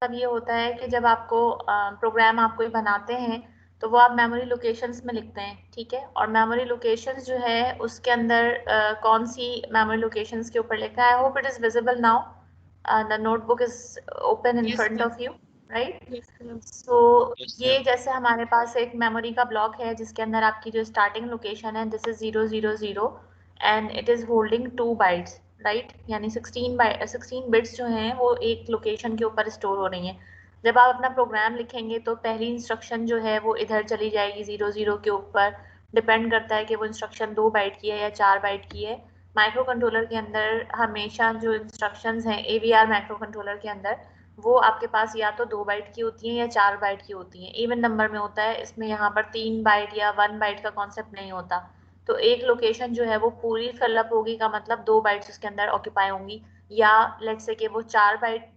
मतलब ये होता है कि जब आपको प्रोग्राम आप कोई बनाते हैं तो वो आप मेमोरी लोकेशंस में लिखते हैं, ठीक है। और मेमोरी लोकेशंस जो है उसके अंदर कौन सी मेमोरी लोकेशंस के ऊपर लिखा है। I hope it is visible now, the notebook is open in yes front ma'am, of you, right. Yes ma'am, so yes ये मैम। जैसे हमारे पास एक मेमोरी का ब्लॉक है जिसके अंदर आपकी जो स्टार्टिंग लोकेशन है this is 000 and it is holding 2 bytes, right. यानी 16 बिट्स जो हैं वो एक लोकेशन के ऊपर स्टोर हो रही हैं। जब आप अपना प्रोग्राम लिखेंगे तो पहली इंस्ट्रक्शन जो है वो इधर चली जाएगी 00 के ऊपर। डिपेंड करता है कि वो इंस्ट्रक्शन 2 बाइट की है या 4 बाइट की है। माइक्रो कंट्रोलर के अंदर हमेशा जो इंस्ट्रक्शंस हैं AVR माइक्रो कंट्रोलर के अंदर वो आपके पास या तो 2 बाइट की होती हैं या 4 बाइट की होती हैं। इवन नंबर में होता है, इसमें यहाँ पर 3 बाइट या 1 बाइट का कॉन्सेप्ट नहीं होता। तो एक लोकेशन जो है वो पूरी फिलअप होगी का मतलब 2 बाइट्स उसके अंदर ऑक्यूपाई होंगी। या लेट्स से कि वो 4 बाइट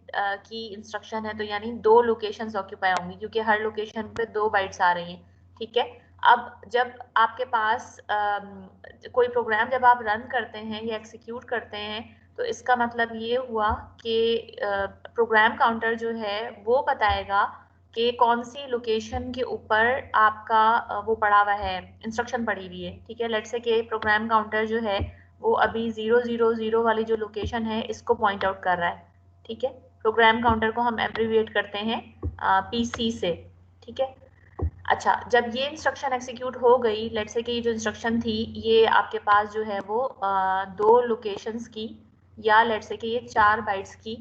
की इंस्ट्रक्शन है तो यानी 2 लोकेशंस ऑक्यूपाई होंगी क्योंकि हर लोकेशन पे 2 बाइट्स आ रही हैं, ठीक है। अब जब आपके पास कोई प्रोग्राम जब आप रन करते हैं या एग्जीक्यूट करते हैं तो इसका मतलब ये हुआ कि प्रोग्राम काउंटर जो है वो बताएगा कि कौन सी लोकेशन के ऊपर आपका वो पड़ा हुआ है, इंस्ट्रक्शन पड़ी हुई है, ठीक है। लेट्स से कि प्रोग्राम काउंटर जो है वो अभी 000 वाली जो लोकेशन है इसको पॉइंट आउट कर रहा है, ठीक है। प्रोग्राम काउंटर को हम एब्रीविएट करते हैं PC से, ठीक है। अच्छा, जब ये इंस्ट्रक्शन एग्जीक्यूट हो गई, लेट्स से कि ये जो इंस्ट्रक्शन थी ये आपके पास जो है वो 2 लोकेशंस की या लेट्स से कि ये 4 बाइट्स की।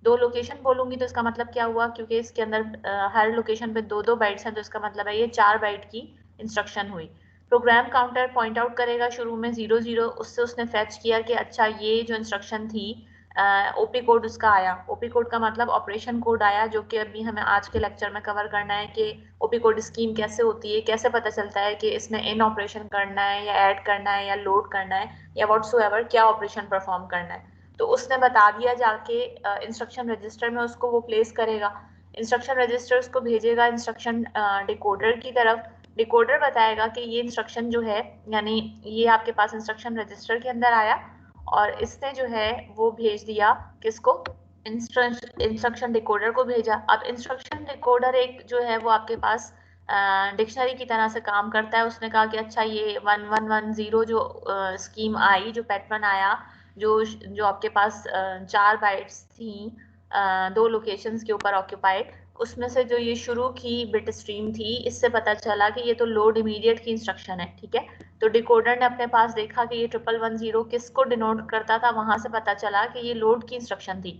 2 लोकेशन बोलूंगी तो इसका मतलब क्या हुआ, क्योंकि इसके अंदर हर लोकेशन पे 2 बाइट्स हैं तो इसका मतलब है ये 4 बाइट की इंस्ट्रक्शन हुई। प्रोग्राम काउंटर पॉइंट आउट करेगा शुरू में 00, उससे उसने फैच किया कि अच्छा ये जो इंस्ट्रक्शन थी ओपी कोड उसका आया। ओपी कोड का मतलब ऑपरेशन कोड आया, जो कि अभी हमें आज के लेक्चर में कवर करना है कि ओपी कोड स्कीम कैसे होती है, कैसे पता चलता है कि इसमें इन ऑपरेशन करना है या ऐड करना है या लोड करना है या व्हाटसोएवर क्या ऑपरेशन परफॉर्म करना है। तो उसने बता दिया जाके इंस्ट्रक्शन रजिस्टर में उसको वो प्लेस करेगा। इंस्ट्रक्शन रजिस्टर उसको भेजेगा इंस्ट्रक्शन डिकोडर की तरफ। डिकोडर बताएगा कि ये इंस्ट्रक्शन जो है यानी ये आपके पास इंस्ट्रक्शन रजिस्टर के अंदर आया और इसने जो है वो भेज दिया किसको, इंस्ट्रक्शन डिकोडर को भेजा। अब इंस्ट्रक्शन डिकोडर एक जो है वो आपके पास डिक्शनरी की तरह से काम करता है। उसने कहा कि अच्छा ये 1110 जो स्कीम आई, जो पैटर्न आया, जो जो आपके पास 4 बाइट्स थी 2 लोकेशंस के ऊपर ऑक्यूपाइड, उसमें से जो ये शुरू की बिट स्ट्रीम थी इससे पता चला कि ये तो लोड इमीडिएट की इंस्ट्रक्शन है, ठीक है। तो डिकोडर ने अपने पास देखा कि ये 1110 किसको डिनोट करता था, वहां से पता चला कि ये लोड की इंस्ट्रक्शन थी।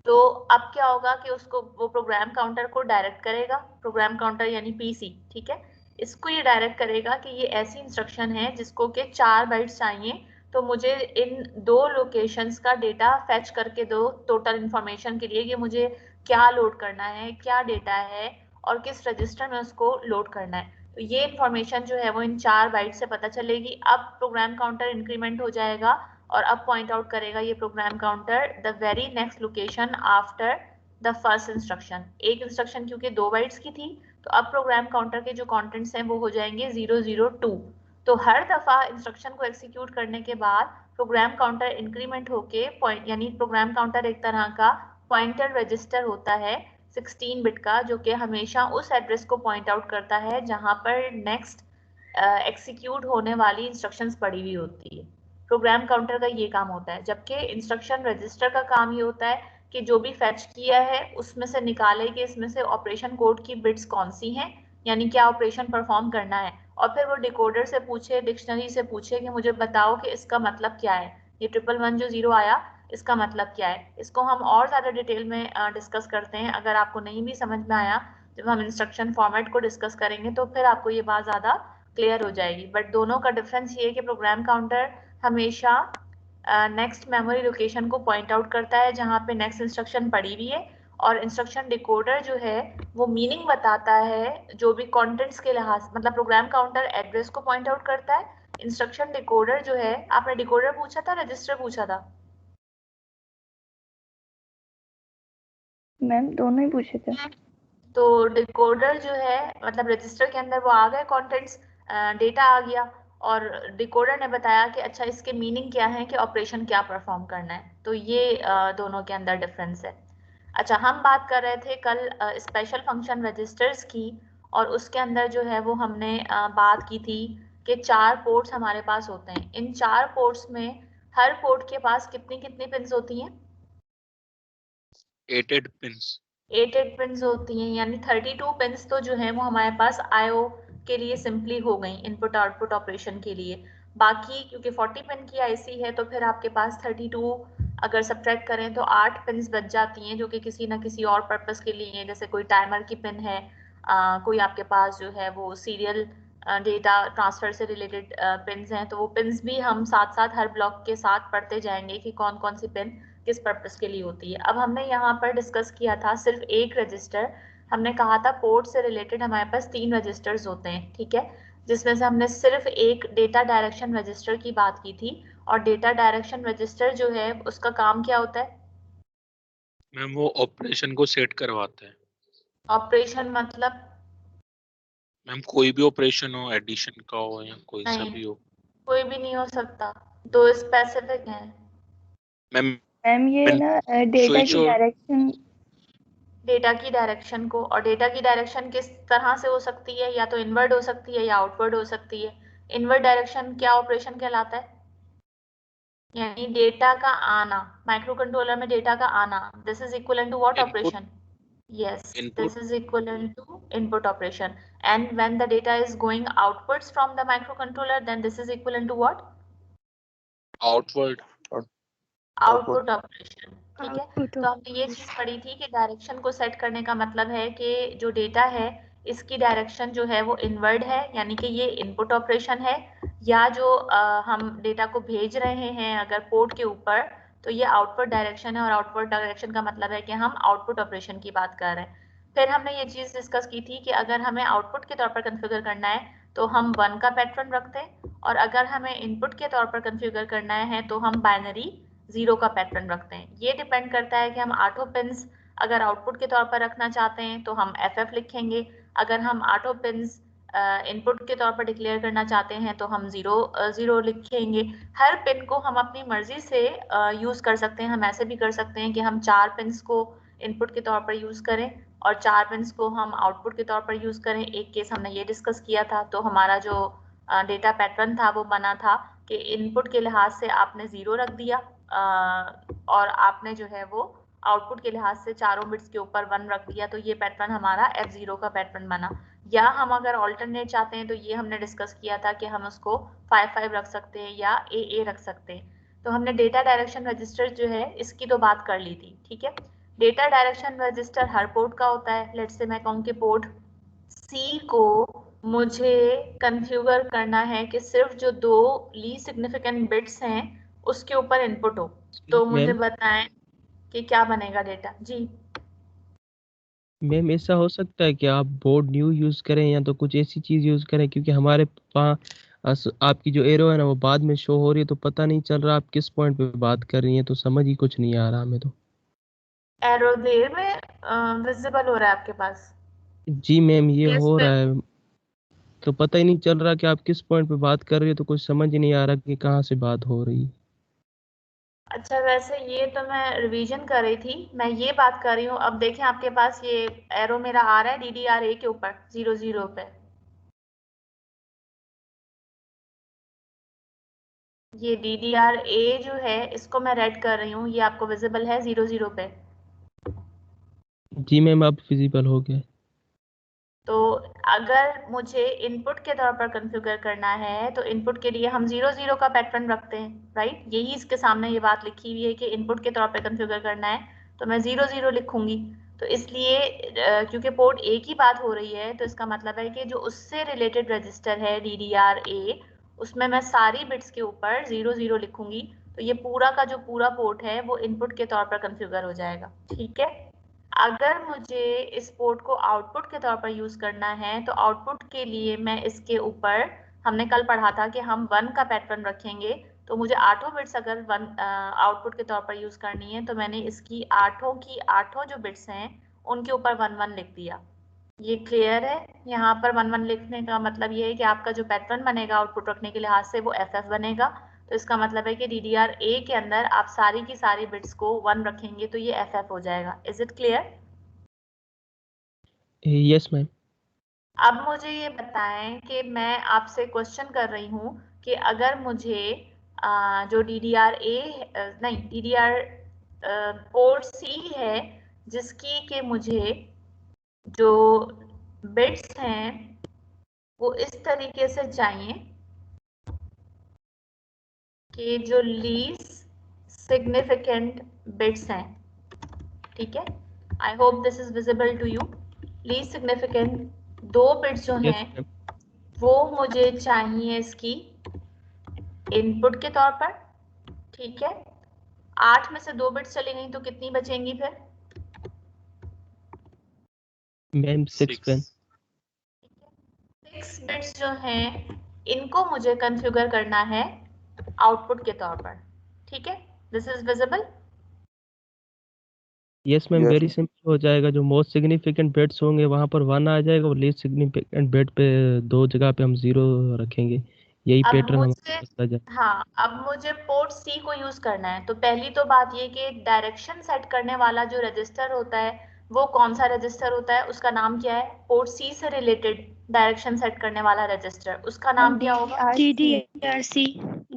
तो अब क्या होगा कि उसको वो प्रोग्राम काउंटर को डायरेक्ट करेगा, प्रोग्राम काउंटर यानी PC, ठीक है। इसको ये डायरेक्ट करेगा कि ये ऐसी इंस्ट्रक्शन है जिसको कि 4 बाइट्स चाहिए, तो मुझे इन 2 लोकेशंस का डेटा फैच करके दो टोटल इंफॉर्मेशन के लिए कि मुझे क्या लोड करना है, क्या डेटा है और किस रजिस्टर में उसको लोड करना है। तो ये इंफॉर्मेशन जो है वो इन 4 बाइट से पता चलेगी। अब प्रोग्राम काउंटर इंक्रीमेंट हो जाएगा और अब पॉइंट आउट करेगा ये program counter the very next location after the first instruction. एक इंस्ट्रक्शन क्योंकि 2 बाइट्स की थी तो अब प्रोग्राम काउंटर के जो कॉन्टेंट्स हैं वो हो जाएंगे 002। तो हर दफा इंस्ट्रक्शन को एग्जीक्यूट करने के बाद प्रोग्राम काउंटर इंक्रीमेंट होके पॉइंट, यानी प्रोग्राम काउंटर एक तरह का पॉइंटर रजिस्टर होता है 16 बिट का, जो कि हमेशा उस एड्रेस को पॉइंट आउट करता है जहां पर नेक्स्ट एग्जीक्यूट होने वाली इंस्ट्रक्शंस पड़ी हुई होती है। प्रोग्राम काउंटर का ये काम होता है, जबकि इंस्ट्रक्शन रजिस्टर का काम ये होता है कि जो भी फेच किया है उसमें से निकाले कि इसमें से ऑपरेशन कोड की बिट्स कौन सी हैं, यानी क्या ऑपरेशन परफॉर्म करना है, और फिर वो डिकोडर से पूछे, डिक्शनरी से पूछे कि मुझे बताओ कि इसका मतलब क्या है, ये 1110 आया इसका मतलब क्या है। इसको हम और ज़्यादा डिटेल में डिस्कस करते हैं। अगर आपको नहीं भी समझ में आया जब हम इंस्ट्रक्शन फॉर्मेट को डिस्कस करेंगे तो फिर आपको ये बात ज़्यादा क्लियर हो जाएगी। बट दोनों का डिफरेंस ये है कि प्रोग्राम काउंटर हमेशा नेक्स्ट मेमोरी लोकेशन को पॉइंट आउट करता है जहाँ पे नेक्स्ट इंस्ट्रक्शन पड़ी हुई है, और इंस्ट्रक्शन डिकोडर जो है वो मीनिंग बताता है जो भी कंटेंट्स के लिहाज, मतलब प्रोग्राम काउंटर एड्रेस को पॉइंट आउट करता है, इंस्ट्रक्शन डिकोडर जो है, आपने डिकोडर पूछा था रजिस्टर पूछा था? मैम दोनों ही पूछे थे। तो डिकोडर जो है मतलब रजिस्टर के अंदर वो आ गए कंटेंट्स, डेटा आ गया, और डिकोडर ने बताया कि अच्छा इसके मीनिंग क्या है कि ऑपरेशन क्या परफॉर्म करना है। तो ये दोनों के अंदर डिफरेंस है। अच्छा, हम बात कर रहे थे कल स्पेशल फंक्शन रजिस्टर्स की, और उसके अंदर जो है वो हमने बात की थी कि 4 पोर्ट्स हमारे पास होते हैं। इन 4 पोर्ट्स में हर पोर्ट के पास कितनी कितनी पिन्स होती हैं? 8 पिंस। 8 पिन्स होती हैं, यानी 32 पिन्स तो जो है वो हमारे पास आईओ के लिए सिंपली हो गई, इनपुट आउटपुट ऑपरेशन के लिए। बाकी क्योंकि 40 पिन की आईसी है तो फिर आपके पास 32 अगर सब्ट्रैक्ट करें तो 8 पिन्स बच जाती हैं, जो कि किसी ना किसी और पर्पस के लिए हैं, जैसे कोई टाइमर की पिन है, कोई आपके पास जो है वो सीरियल डेटा ट्रांसफर से रिलेटेड पिन्स हैं, तो वो पिन्स भी हम साथ साथ हर ब्लॉक के साथ पढ़ते जाएंगे कि कौन कौन सी पिन किस पर्पस के लिए होती है। अब हमने यहाँ पर डिस्कस किया था सिर्फ एक रजिस्टर, हमने कहा था पोर्ट से रिलेटेड हमारे पास 3 रजिस्टर्स होते हैं, ठीक है, जिसमें से हमने सिर्फ एक डेटा डायरेक्शन रजिस्टर की बात की थी। और डेटा डायरेक्शन रजिस्टर जो है उसका काम क्या होता है? मैम वो ऑपरेशन को सेट करवाता है। ऑपरेशन मतलब? मैम कोई भी ऑपरेशन हो, एडिशन का हो या कोई सा नहीं, भी हो। कोई भी नहीं हो सकता, तो स्पेसिफिक है। मैम मैम ये ना डेटा स्विच की और डायरेक्शन। डेटा की डायरेक्शन को, और डेटा की डायरेक्शन किस तरह से हो सकती है? या तो इनवर्ड हो सकती है या आउटवर्ड हो सकती है। इनवर्ड डायरेक्शन क्या ऑपरेशन कहलाता है? यानी डेटा का आना, माइक्रो कंट्रोलर में डेटा का आना, this is equal to what input operation? Yes, input this is equivalent to input operation. And when the data is going outwards from the microcontroller, then this is equivalent to what? Outward. Output operation. ठीक है, output तो हमने ये चीज पढ़ी थी कि direction को सेट करने का मतलब है कि जो डेटा है इसकी डायरेक्शन जो है वो इनवर्ड है, यानी कि ये इनपुट ऑपरेशन है, या जो हम डेटा को भेज रहे हैं अगर पोर्ट के ऊपर, तो ये आउटपुट डायरेक्शन है। और आउटपुट डायरेक्शन का मतलब है कि हम आउटपुट ऑपरेशन की बात कर रहे हैं। फिर हमने ये चीज डिस्कस की थी कि अगर हमें आउटपुट के तौर पर कंफिगर करना है तो हम 1 का पैटर्न रखते हैं, और अगर हमें इनपुट के तौर पर कंफिगर करना है तो हम बाइनरी 0 का पैटर्न रखते हैं। ये डिपेंड करता है कि हम 8 पिन्स अगर आउटपुट के तौर पर रखना चाहते हैं तो हम FF लिखेंगे, अगर हम 8 पिन्स इनपुट के तौर पर डिक्लेयर करना चाहते हैं तो हम 0 लिखेंगे। हर पिन को हम अपनी मर्जी से यूज कर सकते हैं। हम ऐसे भी कर सकते हैं कि हम 4 पिन्स को इनपुट के तौर पर यूज करें और 4 पिन्स को हम आउटपुट के तौर पर यूज करें। एक केस हमने ये डिस्कस किया था, तो हमारा जो डेटा पैटर्न था वो बना था कि इनपुट के लिहाज से आपने 0 रख दिया, और आपने जो है वो आउटपुट के लिहाज से चारों बिट्स के ऊपर 1 रख दिया, तो ये पैटर्न हमारा F0 का पैटर्न बना। या हम अगर ऑल्टरनेट चाहते हैं तो ये हमने डिस्कस किया था कि हम उसको 5 रख सकते हैं या AA रख सकते हैं। तो हमने डेटा डायरेक्शन रजिस्टर जो है इसकी तो बात कर ली थी, ठीक है। डेटा डायरेक्शन रजिस्टर हर पोर्ट का होता है। लेट्स से मैं कहूँ कि पोर्ट C को मुझे कन्फ्यूगर करना है कि सिर्फ जो 2 लीस्ट सिग्निफिकेंट बिट्स हैं उसके ऊपर इनपुट हो, तो मुझे मैम बताएं कि क्या बनेगा डेटा जी। मैम ऐसा हो सकता है कि आप बोर्ड न्यू यूज़ करें या तो कुछ ऐसी चीज़ यूज़ करें, क्योंकि हमारे पास आपकी जो एरो है ना वो बाद में शो हो रही है, तो पता नहीं चल रहा आप किस पॉइंट पे बात कर रही हैं, तो समझ ही कुछ नहीं आ रहा हमें तो। एरो देर में विजिबल हो रहा है आपके पास? जी मैम ये किस हो पे? रहा है, तो पता ही नहीं चल रहा कि आप किस पॉइंट पे बात कर रही है, तो कुछ समझ ही नहीं आ रहा कि कहाँ से बात हो रही है। अच्छा, वैसे ये तो मैं रिवीजन कर रही थी, मैं ये बात कर रही हूँ। अब देखें आपके पास ये एरो मेरा आ रहा है DDR A के ऊपर 00 पे। ये DDR A जो है इसको मैं रेड कर रही हूँ, ये आपको विजिबल है 00 पे। जी मैम अब फिजिबल हो गया। तो अगर मुझे इनपुट के तौर पर कॉन्फ़िगर करना है तो इनपुट के लिए हम 00 का पैटर्न रखते हैं, राइट। यही इसके सामने ये बात लिखी हुई है कि इनपुट के तौर पर कॉन्फ़िगर करना है तो मैं 00 लिखूंगी। तो इसलिए क्योंकि पोर्ट A की बात हो रही है तो इसका मतलब है कि जो उससे रिलेटेड रजिस्टर है DDR A, उसमें मैं सारी बिट्स के ऊपर 00 लिखूंगी। तो ये पूरा का जो पूरा पोर्ट है वो इनपुट के तौर पर कॉन्फ़िगर हो जाएगा, ठीक है। अगर मुझे इस पोर्ट को आउटपुट के तौर पर यूज करना है तो आउटपुट के लिए मैं इसके ऊपर, हमने कल पढ़ा था कि हम 1 का पैटर्न रखेंगे, तो मुझे 8 बिट्स अगर 1 आउटपुट के तौर पर यूज करनी है तो मैंने इसकी 8 की 8 जो बिट्स हैं उनके ऊपर 1 लिख दिया। ये क्लियर है? यहाँ पर 1 लिखने का मतलब ये है कि आपका जो पैटर्न बनेगा आउटपुट रखने के लिहाज से वो FF बनेगा। तो इसका मतलब है कि DDR-A के अंदर आप सारी की सारी बिट्स को 1 रखेंगे तो ये FF हो जाएगा। Is it clear? Yes ma'am. अब मुझे ये बताएं कि मैं आपसे क्वेश्चन कर रही हूँ कि अगर मुझे जो DDR पोर्ट C है जिसकी कि मुझे जो बिट्स हैं वो इस तरीके से चाहिए कि जो लीस्ट सिग्निफिकेंट बिट्स हैं, ठीक है, I hope this is visible to you. Least significant 2 bits जो यस हैं मैम। वो मुझे चाहिए इसकी इनपुट के तौर पर, ठीक है। 8 में से 2 बिट्स चली गई तो कितनी बचेंगी फिर? Ma'am 6 pen. 6 बिट्स जो हैं इनको मुझे कॉन्फ़िगर करना है आउटपुट के तौर पर, ठीक है। This is visible? Yes ma'am, Yes, very simple हो जाएगा। जो मोस्ट सिग्निफिकेंट बिट्स होंगे वहाँ पर 1 आ जाएगा और लीस्ट सिग्निफिकेंट बिट पे 2 जगह पे हम 0 रखेंगे। यही अब पैटर्न मुझे, हमारा चलता जाए। हाँ, अब मुझे पोर्ट C को यूज करना है। तो पहली तो बात ये कि डायरेक्शन सेट करने वाला जो रजिस्टर होता है वो कौन सा रजिस्टर होता है, उसका नाम क्या है? पोर्ट C से रिलेटेड डायरेक्शन सेट करने वाला रजिस्टर, उसका नाम क्या होगा? DDRC।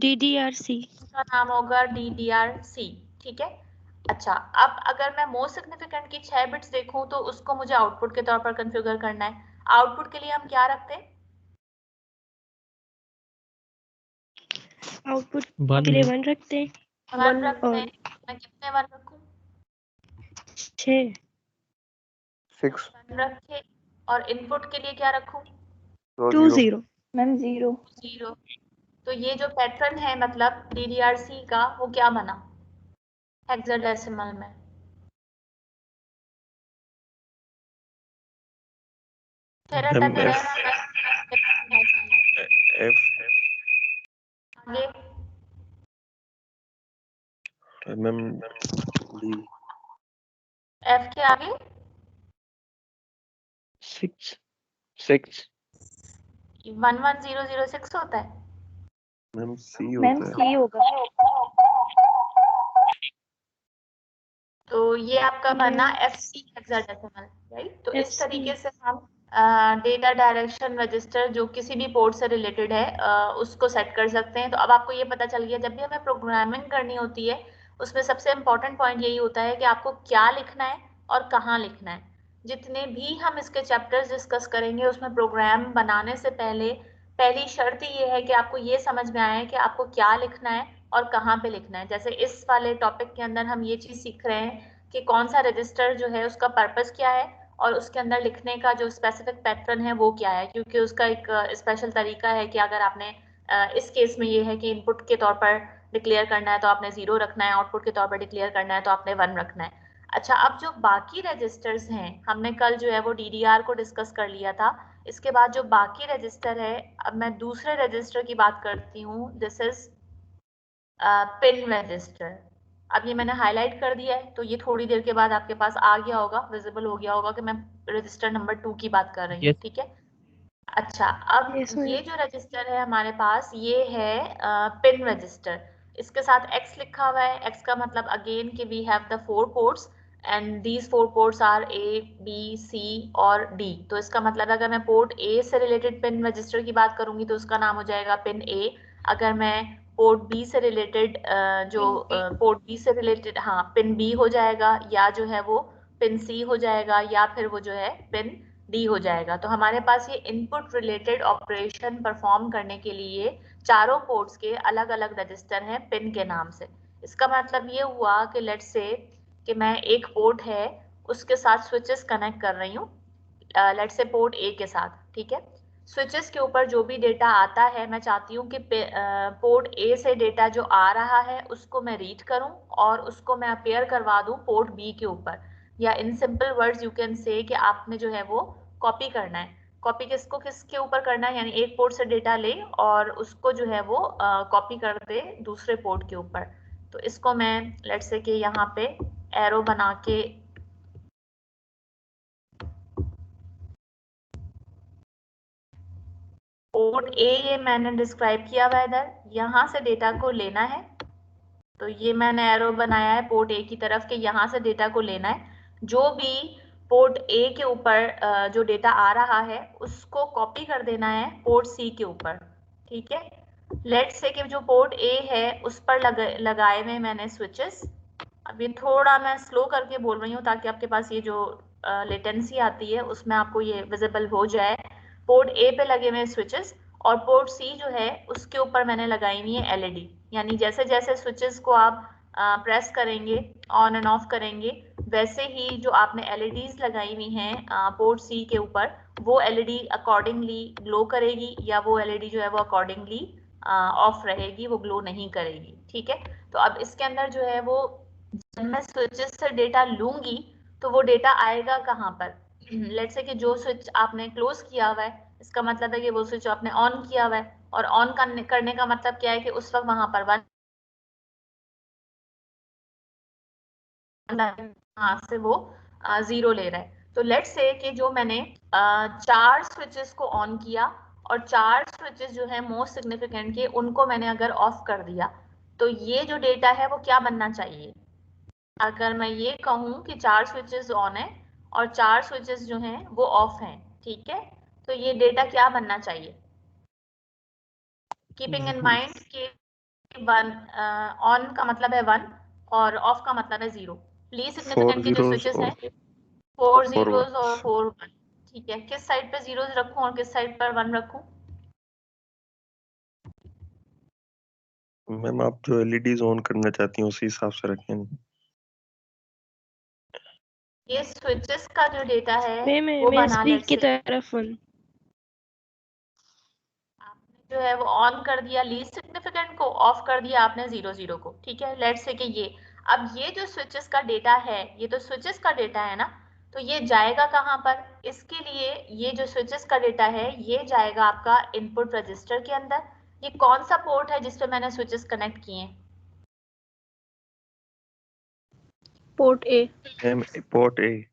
DDRC। उसका नाम होगा DDRC, ठीक है। अच्छा, अब अगर मैं मोस्ट सिग्निफिकेंट की 6 बिट्स देखूं तो उसको मुझे आउटपुट के तौर पर कॉन्फ़िगर करना है। आउटपुट के लिए हम क्या रखते हैं? आउटपुट 1 के लिए में 1 रखते हैं। 1 रखते और हैं। मैं कितने 1 रखूं? 6। 6 1 रखे। और इनपुट के लिए क्या रखूं? 2 0 0। मैम 0। 0। तो ये जो पैटर्न है मतलब DDRC का वो क्या बना हेक्साडेसिमल में? तेरा मैम टच F F आगे मैम D F के आगे 6 6 11006 होता है। मैम C मैम होता है। C होगा। तो ये आपका बना FC हेक्साडेसिमल, राइट। तो इस FC तरीके से हम डेटा डायरेक्शन रजिस्टर जो किसी भी पोर्ट से रिलेटेड है उसको सेट कर सकते हैं। तो अब आपको ये पता चल गया जब भी हमें प्रोग्रामिंग करनी होती है उसमें सबसे इम्पोर्टेंट पॉइंट यही होता है कि आपको क्या लिखना है और कहाँ लिखना है। जितने भी हम इसके चैप्टर्स डिस्कस करेंगे उसमें प्रोग्राम बनाने से पहले पहली शर्त ये है कि आपको ये समझ में आए कि आपको क्या लिखना है और कहाँ पे लिखना है। जैसे इस वाले टॉपिक के अंदर हम ये चीज सीख रहे हैं कि कौन सा रजिस्टर जो है उसका पर्पस क्या है और उसके अंदर लिखने का जो स्पेसिफिक पैटर्न है वो क्या है, क्योंकि उसका एक स्पेशल तरीका है कि अगर आपने इस केस में ये है कि इनपुट के तौर पर डिक्लेयर करना है तो आपने 0 रखना है, आउटपुट के तौर पर डिक्लेयर करना है तो आपने 1 रखना है। अच्छा, अब जो बाकी रजिस्टर्स हैं हमने कल जो है वो DDR को डिस्कस कर लिया था। इसके बाद जो बाकी रजिस्टर है, अब मैं दूसरे रजिस्टर की बात करती हूँ। This is pin register. अब ये मैंने हाईलाइट कर दिया है तो ये थोड़ी देर के बाद आपके पास आ गया होगा, विजिबल हो गया होगा कि मैं रजिस्टर नंबर 2 की बात कर रही हूँ, यस। ठीक है। अच्छा, अब Yes, ma'am. ये जो रजिस्टर है हमारे पास ये है पिन रजिस्टर। इसके साथ X लिखा हुआ है। X का मतलब अगेन कि we have the 4 ports and these 4 ports are A, B, C और D। तो इसका मतलब अगर मैं पोर्ट A से रिलेटेड पिन रजिस्टर की बात करूंगी तो उसका नाम हो जाएगा पिन A। अगर मैं पोर्ट B से रिलेटेड पोर्ट B से रिलेटेड, हाँ, पिन B हो जाएगा, या जो है वो पिन C हो जाएगा, या फिर वो जो है पिन D हो जाएगा। तो हमारे पास ये इनपुट रिलेटेड ऑपरेशन परफॉर्म करने के लिए चारों पोर्ट्स के अलग अलग रजिस्टर हैं पिन के नाम से। इसका मतलब ये हुआ कि लेट्स से कि मैं एक पोर्ट है उसके साथ स्विचेस कनेक्ट कर रही हूँ, लेट्स से पोर्ट A के साथ, ठीक है। स्विचेस के ऊपर जो भी डेटा आता है मैं चाहती हूँ कि पोर्ट A से डेटा जो आ रहा है उसको मैं रीड करूँ और उसको मैं अपेयर करवा दूँ पोर्ट B के ऊपर, या in simple words you can say कि आपने जो है वो कॉपी करना है। कॉपी किसको किसके ऊपर करना है, यानी एक पोर्ट से डेटा ले और उसको जो है वो कॉपी कर दे दूसरे पोर्ट के ऊपर। तो इसको मैं लेट्स से कि यहाँ पे एरो बना के पोर्ट ए ये मैंने डिस्क्राइब किया हुआ है इधर, यहाँ से डेटा को लेना है। तो ये मैंने एरो बनाया है पोर्ट ए की तरफ के, यहाँ से डेटा को लेना है। जो भी पोर्ट ए के ऊपर जो डेटा आ रहा है उसको कॉपी कर देना है पोर्ट सी के ऊपर, ठीक है। लेट्स से कि जो पोर्ट ए है उस पर लगाए हुए मैंने स्विचेस। अभी थोड़ा मैं स्लो करके बोल रही हूँ ताकि आपके पास ये जो लेटेंसी आती है उसमें आपको ये विजिबल हो जाए। पोर्ट ए पे लगे हुए स्विचेस और पोर्ट सी जो है उसके ऊपर मैंने लगाई हुई है एलईडी। यानी जैसे जैसे स्विचेस को आप प्रेस करेंगे, ऑन एंड ऑफ करेंगे, वैसे ही जो आपने एलईडीज लगाई हुई हैं पोर्ट सी के ऊपर, वो एलईडी अकॉर्डिंगली ग्लो करेगी या वो एलईडी जो है वो अकॉर्डिंगली ऑफ रहेगी, वो ग्लो नहीं करेगी, ठीक है। तो अब इसके अंदर जो है वो जब मैं स्विचेस से डेटा लूंगी तो वो डेटा आएगा कहाँ पर। लेट्स से कि जो स्विच आपने क्लोज किया हुआ है, इसका मतलब है कि वो स्विच आपने ऑन किया हुआ है, और ऑन करने का मतलब क्या है कि उस वक्त वहां पर वहां से वो 0 ले रहा है। तो लेट्स से कि जो मैंने 4 स्विचेस को ऑन किया और 4 स्विचेस जो है मोस्ट सिग्निफिकेंट के, उनको मैंने अगर ऑफ कर दिया, तो ये जो डेटा है वो क्या बनना चाहिए। अगर मैं ये कहूँ कि 4 स्विचेस ऑन है और 4 स्विचेस जो हैं वो ऑफ हैं, ठीक है, तो ये डेटा क्या बनना चाहिए। कीपिंग इन माइंड कि ऑन का मतलब है 1 और ऑफ का मतलब है 0। लीस्ट सिग्निफिकेंट के जो स्विचेस हैं 4 zeros और 4 1, ठीक है। किस साइड पे जीरोस रखूं और किस साइड पर 1 रखूं। मैम आप जो एलईडीज ऑन करना चाहती हैं उसी हिसाब से रखें। ये स्विचेस का जो डेटा है मैं वो बना स्पीक लेट्स की से तरफ हूँ। आपने जो है वो ऑन कर दिया लीस्ट सिग्निफिकेंट को, ऑफ कर दिया आपने 0 0 को, ठीक है। लेट्स से कि ये अब ये जो स्विचेस का डेटा है, ये तो स्विचेस का डेटा है ना, तो ये जाएगा कहाँ पर। इसके लिए ये जो स्विचेस का डेटा है ये जाएगा आपका इनपुट रजिस्टर के अंदर। ये कौन सा पोर्ट है जिसपे मैंने स्विचेस कनेक्ट किए हैं। Port A. Port A.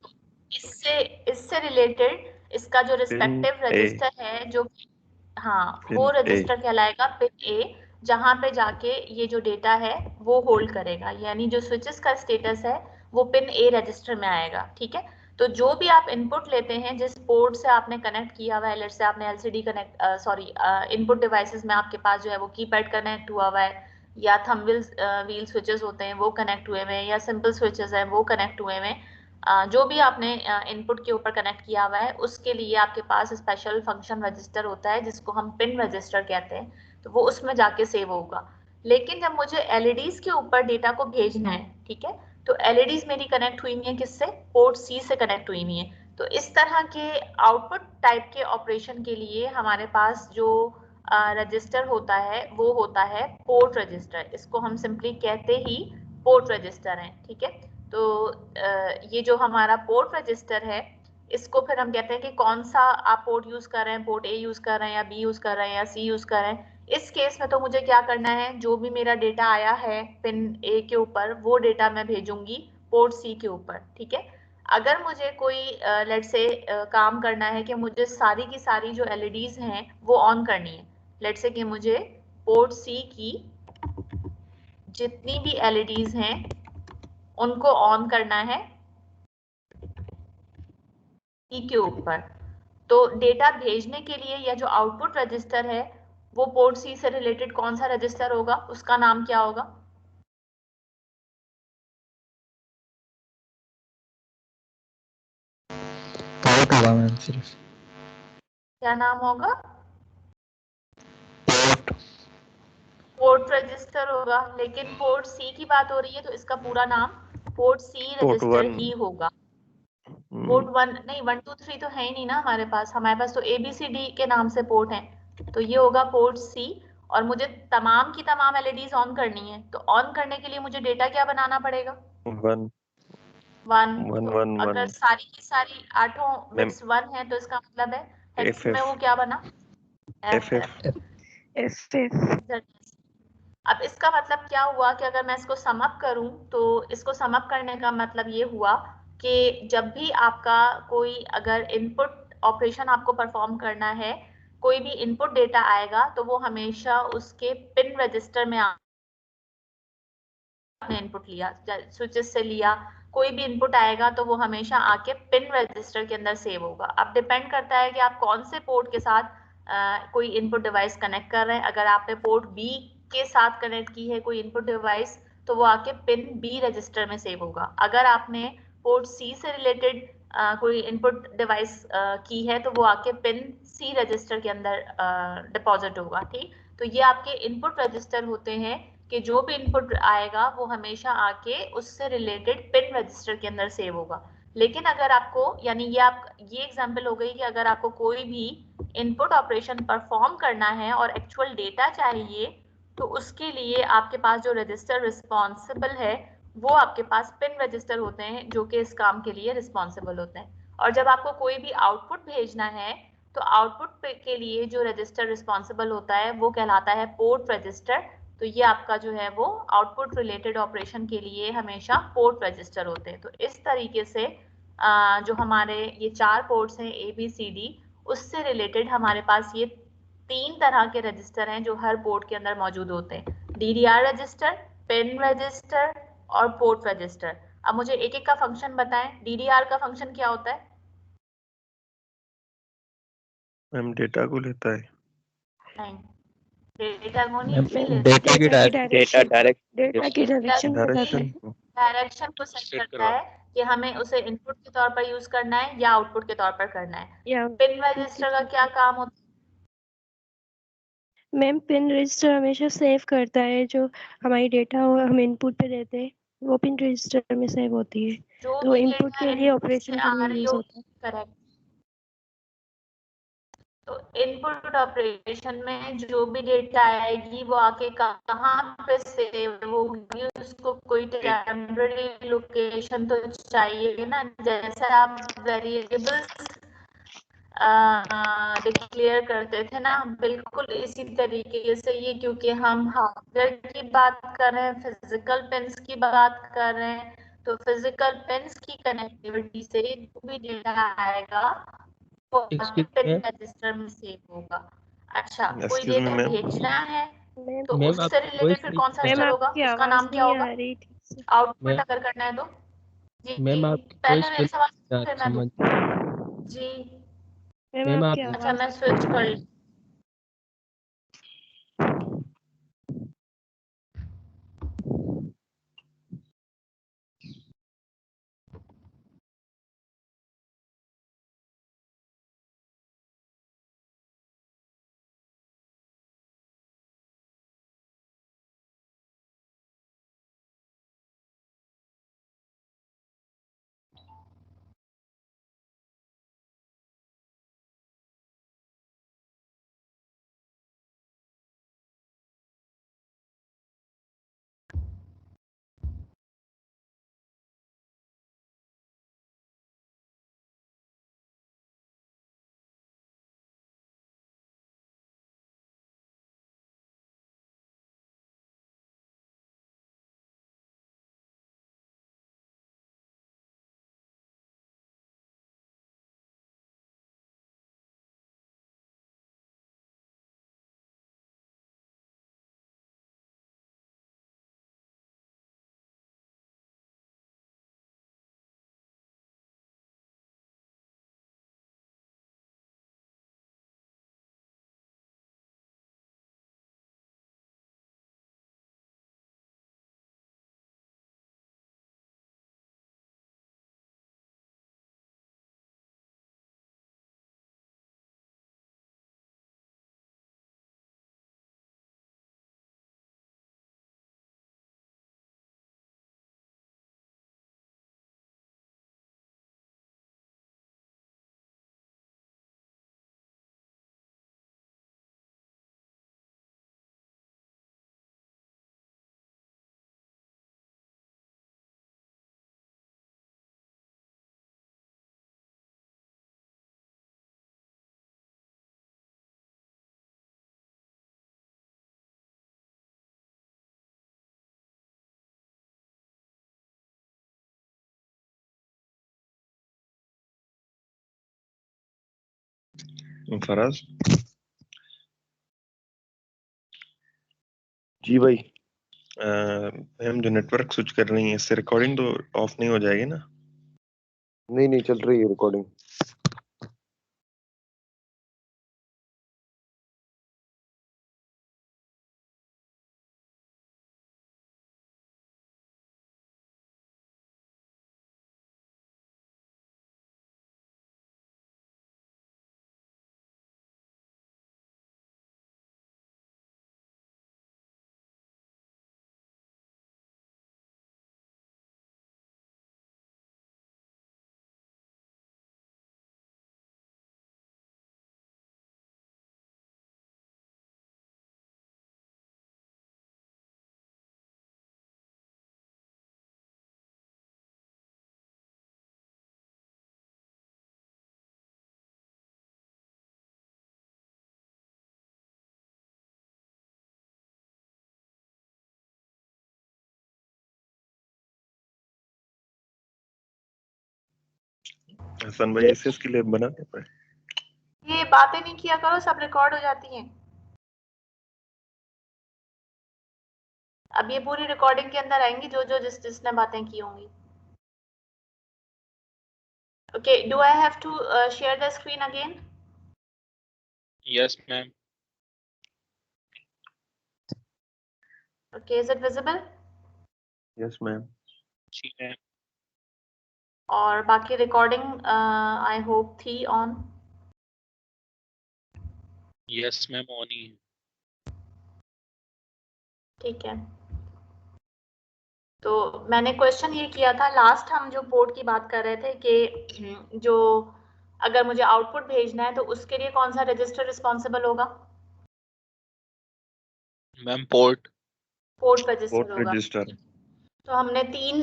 इससे इससे रिलेटेड इसका जो रिस्पेक्टिव रजिस्टर है जो, हाँ, वो रजिस्टर कहलाएगा पिन ए, जहां पे जाके ये जो डेटा है वो होल्ड करेगा। यानी जो स्विचेस का स्टेटस है वो पिन ए रजिस्टर में आएगा, ठीक है। तो जो भी आप इनपुट लेते हैं जिस पोर्ट से आपने कनेक्ट किया हुआ है, लेट्स से आपने एलसीडी कनेक्ट इनपुट डिवाइसेस में आपके पास जो है वो कीपैड कनेक्ट हुआ हुआ है, या थंब व्हील स्विचेस होते हैं वो कनेक्ट हुए हुए हैं, या सिंपल स्विचेस हैं वो कनेक्ट हुए हुए हैं। जो भी आपने इनपुट के ऊपर कनेक्ट किया हुआ है उसके लिए आपके पास स्पेशल फंक्शन रजिस्टर होता है जिसको हम पिन रजिस्टर कहते हैं, तो वो उसमें जाके सेव होगा। लेकिन जब मुझे एलईडीज के ऊपर डेटा को भेजना है, ठीक है, तो एलईडीज मेरी कनेक्ट हुई हुई है किससे, पोर्ट सी से कनेक्ट हुई हुई है। तो इस तरह के आउटपुट टाइप के ऑपरेशन के लिए हमारे पास जो रजिस्टर होता है वो होता है पोर्ट रजिस्टर। इसको हम सिंपली कहते ही पोर्ट रजिस्टर हैं, ठीक है। तो ये जो हमारा पोर्ट रजिस्टर है इसको फिर हम कहते हैं कि कौन सा आप पोर्ट यूज कर रहे हैं, पोर्ट ए यूज कर रहे हैं या बी यूज कर रहे हैं या सी यूज कर रहे हैं। इस केस में तो मुझे क्या करना है, जो भी मेरा डेटा आया है पिन ए के ऊपर वो डेटा मैं भेजूंगी पोर्ट सी के ऊपर, ठीक है। अगर मुझे कोई लेट से काम करना है कि मुझे सारी की सारी जो एलईडीज हैं वो ऑन करनी है, लेट से कि मुझे पोर्ट सी की जितनी भी एलईडीज हैं उनको ऑन करना है ई के ऊपर, तो डेटा भेजने के लिए या जो आउटपुट रजिस्टर है वो पोर्ट सी से रिलेटेड कौन सा रजिस्टर होगा, उसका नाम क्या होगा। पोर्ट होगा मैम सिर्फ। क्या नाम होगा, पोर्ट। पोर्ट रजिस्टर होगा। लेकिन पोर्ट सी की बात हो रही है तो इसका पूरा नाम पोर्ट सी पोर्ट रजिस्टर 1। ही होगा। पोर्ट 1 नहीं, 1 2 3 तो है ही नहीं ना हमारे पास तो ABCD के नाम से पोर्ट है, तो ये होगा पोर्ट सी। और मुझे तमाम की तमाम एलईडीज ऑन करनी है, तो ऑन करने के लिए मुझे डेटा क्या बनाना पड़ेगा, 1 1। 1 तो 1 अगर 1 सारी की सारी 8 बिट्स 1 है तो इसका मतलब है हेक्स में वो क्या बना, FF। अब इसका मतलब क्या हुआ कि अगर मैं इसको सम अप करूं तो इसको सम अप करने का मतलब ये हुआ कि जब भी आपका कोई अगर इनपुट ऑपरेशन आपको परफॉर्म करना है कोई भी इनपुट डेटा आएगा तो वो हमेशा उसके पिन रजिस्टर में आपने इनपुट लिया, स्विचेस से लिया, कोई भी इनपुट आएगा तो वो हमेशा आके पिन रजिस्टर के अंदर सेव होगा। अब डिपेंड करता है कि आप कौन से पोर्ट के साथ कोई इनपुट डिवाइस कनेक्ट कर रहे हैं। अगर आपने पोर्ट बी के साथ कनेक्ट की है कोई इनपुट डिवाइस तो वो आके पिन बी रजिस्टर में सेव होगा। अगर आपने पोर्ट सी से रिलेटेड कोई इनपुट डिवाइस की है तो वो आके पिन सी रजिस्टर के अंदर डिपॉजिट होगा। ठीक, तो ये आपके इनपुट रजिस्टर होते हैं कि जो भी इनपुट आएगा वो हमेशा आके उससे रिलेटेड पिन रजिस्टर के अंदर सेव होगा। लेकिन अगर आपको, यानी ये एग्जांपल हो गई कि अगर आपको कोई भी इनपुट ऑपरेशन परफॉर्म करना है और एक्चुअल डेटा चाहिए तो उसके लिए आपके पास जो रजिस्टर रिस्पॉन्सिबल है वो आपके पास पिन रजिस्टर होते हैं जो कि इस काम के लिए रिस्पॉन्सिबल होते हैं। और जब आपको कोई भी आउटपुट भेजना है तो आउटपुट के लिए जो रजिस्टर रिस्पॉन्सिबल होता है वो कहलाता है पोर्ट रजिस्टर। तो ये आपका जो है वो आउटपुट रिलेटेड ऑपरेशन के लिए हमेशा पोर्ट रजिस्टर होते हैं। तो इस तरीके से जो हमारे ये 4 पोर्ट्स हैं ए बी सी डी, उससे रिलेटेड हमारे पास ये 3 तरह के रजिस्टर हैं जो हर पोर्ट के अंदर मौजूद होते हैं, DDR रजिस्टर, पिन रजिस्टर और पोर्ट रजिस्टर। अब मुझे एक एक का फंक्शन बताएं। DDR का फंक्शन क्या होता है? मैम डेटा को लेता है। नहीं, डेटा को नहीं मैम लेता, डेटा की डेटा डायरेक्ट डेटा की डायरेक्शन बताता डायरेक्शन है। डायरेक्शन को सेट सेट करता करवा है कि हमें उसे इनपुट के तौर पर यूज करना है या आउटपुट के तौर पर करना है। या पिन रजिस्टर का क्या काम होता मैम पिन रजिस्टर हमेशा सेव करता है जो हमारी डेटा हो हम इनपुट पे देते हैं वो पिन रजिस्टर में सेव होती है, है? जो तो भी इनपुट डेटा के लिए इनपुट से ऑपरेशन के आ लिए रही यूज हो, होता है। करेक्ट। तो इनपुट ऑपरेशन में जो भी डेटा आएगी वो आके कहाँ पे सेव होगी, उसको कोई टेम्पररी लोकेशन तो चाहिए ना। जैसे आप वेरिएबल्स डिक्लेयर करते थे ना, बिल्कुल इसी तरीके से ये, क्योंकि हम हार्डवेयर की बात कर रहे हैं, फिजिकल पिन्स की बात कर रहे हैं, तो फिजिकल पिन्स की कनेक्टिविटी से जो भी डेटा आएगा वो एक्सक्यूज पिन मैम, रजिस्टर में सेव होगा। अच्छा, कोई एक्सक्यूज मी डेटा मैम। भेजना है मैम तो मैम उससे आपकी वॉइस रिलेटेड फिर नहीं कौन सा आ मैम रही। रजिस्टर होगा, आपकी उसका आवाज नाम क्या नहीं होगा? आ रही ठीक से। आउटपुट मैम अगर करना है तो जी, मैम आपकी पहले वॉइस मेरे बिल्कुल सवाल नहीं आ फिर रही मैं दूँ समझ। जी। मैम मैम आपकी आप अच्छा, आवाज मैं स्विच कर फराज जी भाई। हम जो नेटवर्क स्विच कर रही हैं इससे रिकॉर्डिंग तो ऑफ नहीं हो जाएगी ना? नहीं नहीं, चल रही है रिकॉर्डिंग। हसन भाई एसएस के लिए बना दे पाए। ये बातें नहीं किया करो, सब रिकॉर्ड हो जाती हैं। अब ये पूरी रिकॉर्डिंग के अंदर आएंगी जो जो जिसने बातें की होंगी। Okay, do I have to share the screen again? Yes ma'am. Okay, is it visible? Yes ma'am. जी मैम। और बाकी रिकॉर्डिंग आई होप थी ऑन। यस मैम, ऑन ही है। ठीक है, तो मैंने क्वेश्चन ये किया था लास्ट, हम जो पोर्ट की बात कर रहे थे कि जो अगर मुझे आउटपुट भेजना है तो उसके लिए कौन सा रजिस्टर रिस्पॉन्सिबल होगा? मैम पोर्ट रजिस्टर होगा। रजिस्टर। तो हमने तीन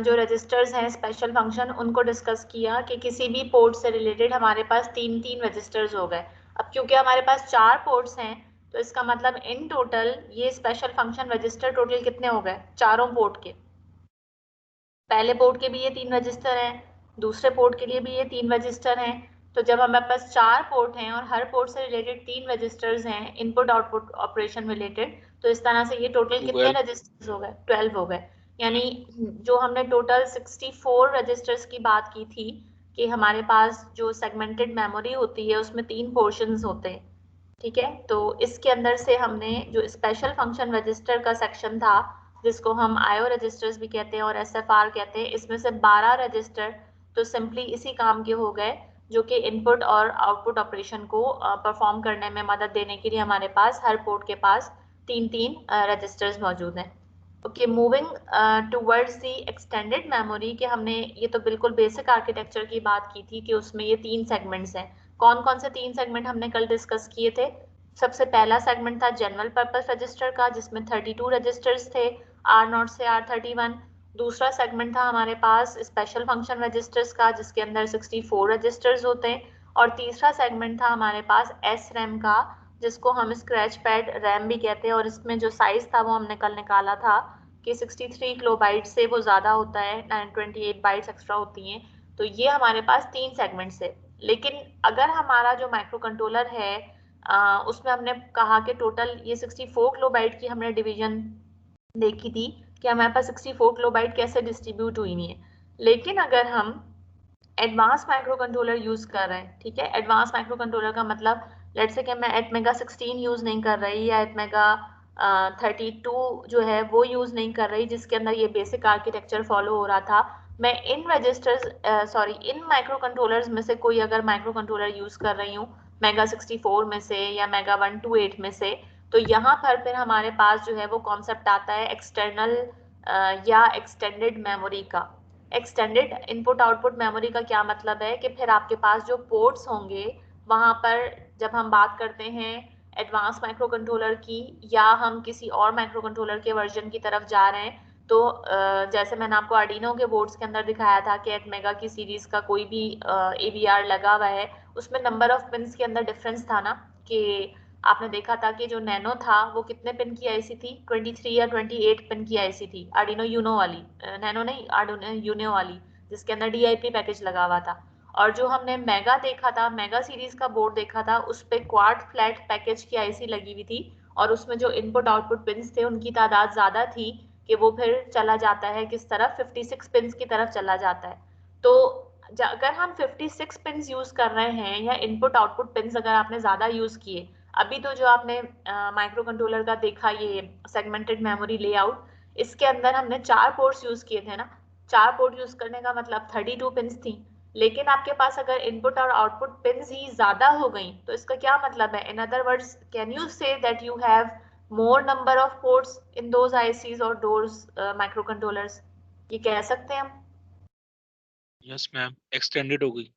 जो रजिस्टर्स हैं स्पेशल फंक्शन, उनको डिस्कस किया कि किसी भी पोर्ट से रिलेटेड हमारे पास तीन तीन रजिस्टर्स हो गए। अब क्योंकि हमारे पास 4 पोर्ट्स हैं तो इसका मतलब इन टोटल ये स्पेशल फंक्शन रजिस्टर टोटल कितने हो गए चारों पोर्ट के? पहले पोर्ट के भी ये 3 रजिस्टर हैं, दूसरे पोर्ट के लिए भी ये 3 रजिस्टर हैं। तो जब हमारे पास 4 पोर्ट हैं और हर पोर्ट से रिलेटेड 3 रजिस्टर्स हैं इनपुट आउटपुट ऑपरेशन रिलेटेड, तो इस तरह से ये टोटल कितने 12 रजिस्टर्स हो गए? 12 हो गए। यानी जो हमने टोटल 64 रजिस्टर्स की बात की थी कि हमारे पास जो सेगमेंटेड मेमोरी होती है उसमें 3 पोर्शंस होते हैं, ठीक है। तो इसके अंदर से हमने जो स्पेशल फंक्शन रजिस्टर का सेक्शन था जिसको हम आईओ रजिस्टर्स भी कहते हैं और एसएफआर कहते हैं, इसमें से 12 रजिस्टर तो सिंपली इसी काम के हो गए जो कि इनपुट और आउटपुट ऑपरेशन को परफॉर्म करने में मदद देने के लिए हमारे पास हर पोर्ट के पास 3 रजिस्टर्स मौजूद हैं। Okay, moving towards the extended memory के हमने ये तो बिल्कुल बेसिक आर्किटेक्चर की बात की थी कि उसमें ये 3 सेगमेंट्स हैं। कौन कौन से 3 सेगमेंट हमने कल डिस्कस किए थे? सबसे पहला सेगमेंट था जनरल पर्पस रजिस्टर का जिसमें 32 रजिस्टर्स थे R0 से R31। दूसरा सेगमेंट था हमारे पास स्पेशल फंक्शन रजिस्टर्स का जिसके अंदर 64 रजिस्टर्स होते हैं। और तीसरा सेगमेंट था हमारे पास SRAM का जिसको हम स्क्रैच पैड रैम भी कहते हैं, और इसमें जो साइज था वो हमने कल निकाला था कि 63 किलोबाइट से वो ज़्यादा होता है, 928 बाइट्स एक्स्ट्रा होती हैं। तो ये हमारे पास 3 सेगमेंट्स है। लेकिन अगर हमारा जो माइक्रो कंट्रोलर है उसमें हमने कहा कि टोटल ये 64 किलोबाइट की हमने डिवीजन देखी थी कि हमारे पास 64 किलोबाइट कैसे डिस्ट्रीब्यूट हुई नहीं है। लेकिन अगर हम एडवांस माइक्रो कंट्रोलर यूज कर रहे हैं, ठीक है, एडवांस माइक्रो कंट्रोलर का मतलब लेट्स से कि मैं एटमेगा 16 यूज नहीं कर रही या एटमेगा 32 जो है वो यूज नहीं कर रही जिसके अंदर ये बेसिक आर्किटेक्चर फॉलो हो रहा था, मैं इन रजिस्टर्स इन माइक्रो कंट्रोलर्स में से कोई अगर माइक्रो कंट्रोलर यूज कर रही हूँ मेगा 64 में से या मेगा 128 में से, तो यहाँ पर फिर हमारे पास जो है वो कॉन्सेप्ट आता है एक्सटर्नल या एक्सटेंडेड मेमोरी का। एक्सटेंडेड इनपुट आउटपुट मेमोरी का क्या मतलब है कि फिर आपके पास जो पोर्ट्स होंगे वहाँ पर जब हम बात करते हैं एडवांस माइक्रो कंट्रोलर की या हम किसी और माइक्रो कंट्रोलर के वर्जन की तरफ जा रहे हैं, तो जैसे मैंने आपको आर्डिनो के बोर्ड्स के अंदर दिखाया था कि एटमेगा की सीरीज का कोई भी AVR लगा हुआ है उसमें नंबर ऑफ पिन्स के अंदर डिफरेंस था ना, कि आपने देखा था कि जो नैनो था वो कितने पिन की आईसी थी? 23 या 28 पिन की आईसी थी, आर्डिनो यूनो वाली, नैनो नहीं आर्डिनो यूनो वाली जिसके अंदर DIP पैकेज लगा हुआ था। और जो हमने मेगा देखा था, मेगा सीरीज का बोर्ड देखा था, उस पे क्वाड फ्लैट पैकेज की आईसी लगी हुई थी और उसमें जो इनपुट आउटपुट पिन्स थे उनकी तादाद ज्यादा थी कि वो फिर चला जाता है किस तरफ, 56 पिन्स की तरफ चला जाता है। तो अगर हम 56 पिन्स यूज कर रहे हैं या इनपुट आउटपुट पिन्स अगर आपने ज्यादा यूज किए, अभी तो जो आपने माइक्रो कंट्रोलर का देखा ये सेगमेंटेड मेमोरी लेआउट, इसके अंदर हमने 4 पोर्ट्स यूज किए थे ना। 4 पोर्ट यूज करने का मतलब 32 पिन्स थी, लेकिन आपके पास अगर इनपुट और आउटपुट पिन्स ही ज्यादा हो गई तो इसका क्या मतलब है? In other words, can you say that you have more number of ports in those ICs or those microcontrollers? ये कह सकते हैं हम? यस मैम, एक्सटेंडेड हो गई।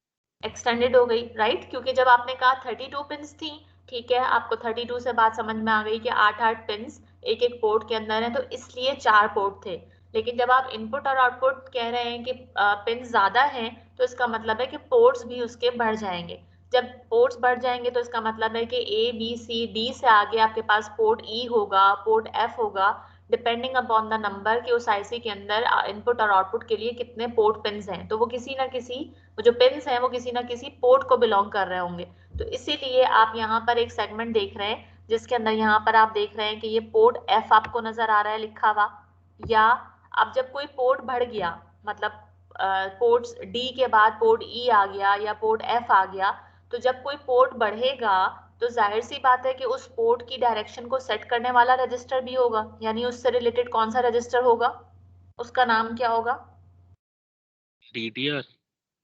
एक्सटेंडेड हो गई, राइट? क्योंकि जब आपने कहा 32 पिन्स थी, ठीक है, आपको 32 से बात समझ में आ गई कि 8 पिन्स एक एक पोर्ट के अंदर है, तो इसलिए 4 पोर्ट थे। लेकिन जब आप इनपुट और आउटपुट कह रहे हैं कि पिन ज्यादा हैं, तो इसका मतलब है कि पोर्ट्स भी उसके बढ़ जाएंगे। जब पोर्ट्स बढ़ जाएंगे तो इसका मतलब है कि ए बी सी डी से आगे आपके पास पोर्ट ई होगा, पोर्ट एफ होगा, डिपेंडिंग अपॉन द नंबर कि उस आईसी के अंदर इनपुट और आउटपुट के लिए कितने पोर्ट पिन्स हैं। तो वो किसी ना किसी, वो जो पिन्स हैं वो किसी ना किसी पोर्ट को बिलोंग कर रहे होंगे। तो इसीलिए आप यहाँ पर एक सेगमेंट देख रहे हैं जिसके अंदर यहाँ पर आप देख रहे हैं कि ये पोर्ट एफ आपको नजर आ रहा है लिखा हुआ। या अब जब कोई पोर्ट बढ़ गया, मतलब पोर्ट्स डी के बाद पोर्ट ई आ गया या पोर्ट एफ आ गया, तो जब कोई पोर्ट बढ़ेगा तो जाहिर सी बात है कि उस पोर्ट की डायरेक्शन को सेट करने वाला रजिस्टर भी होगा, यानी उससे रिलेटेड कौन सा रजिस्टर होगा, उसका नाम क्या होगा? डीडीआर।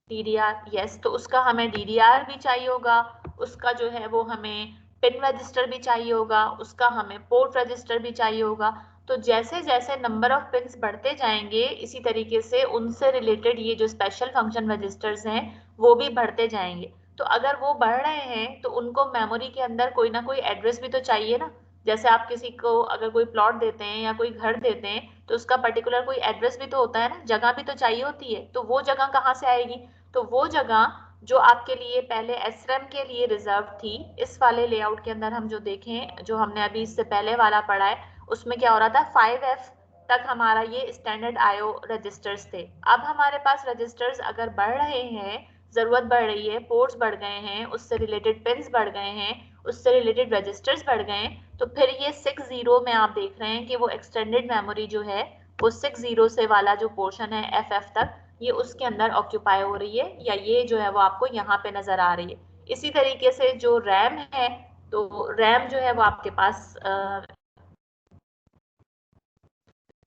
DDR, yes. तो उसका हमें डीडीआर भी चाहिए होगा, उसका जो है वो हमें पिन रजिस्टर भी चाहिए होगा, उसका हमें पोर्ट रजिस्टर भी चाहिए होगा। तो जैसे जैसे नंबर ऑफ पिन्स बढ़ते जाएंगे, इसी तरीके से उनसे रिलेटेड ये जो स्पेशल फंक्शन रजिस्टर्स हैं वो भी बढ़ते जाएंगे। तो अगर वो बढ़ रहे हैं तो उनको मेमोरी के अंदर कोई ना कोई एड्रेस भी तो चाहिए ना। जैसे आप किसी को अगर कोई प्लॉट देते हैं या कोई घर देते हैं तो उसका पर्टिकुलर कोई एड्रेस भी तो होता है ना, जगह भी तो चाहिए होती है। तो वो जगह कहाँ से आएगी? तो वो जगह जो आपके लिए पहले एसरैम के लिए रिजर्व थी, इस वाले लेआउट के अंदर हम जो देखें, जो हमने अभी इससे पहले वाला पढ़ा है, उसमें क्या हो रहा था, 5F तक हमारा ये स्टैंडर्ड आईओ रजिस्टर्स थे। अब हमारे पास रजिस्टर्स अगर बढ़ रहे हैं, जरूरत बढ़ रही है, पोर्ट्स बढ़ गए हैं, उससे रिलेटेड पिन्स बढ़ गए हैं, उससे रिलेटेड रजिस्टर्स बढ़ गए हैं, तो फिर ये 60 में आप देख रहे हैं कि वो एक्सटेंडेड मेमोरी जो है वो 60 से वाला जो पोर्शन है FF तक, ये उसके अंदर ऑक्यूपाई हो रही है, या ये जो है वो आपको यहाँ पे नजर आ रही है। इसी तरीके से जो रैम है, तो रैम जो है वो आपके पास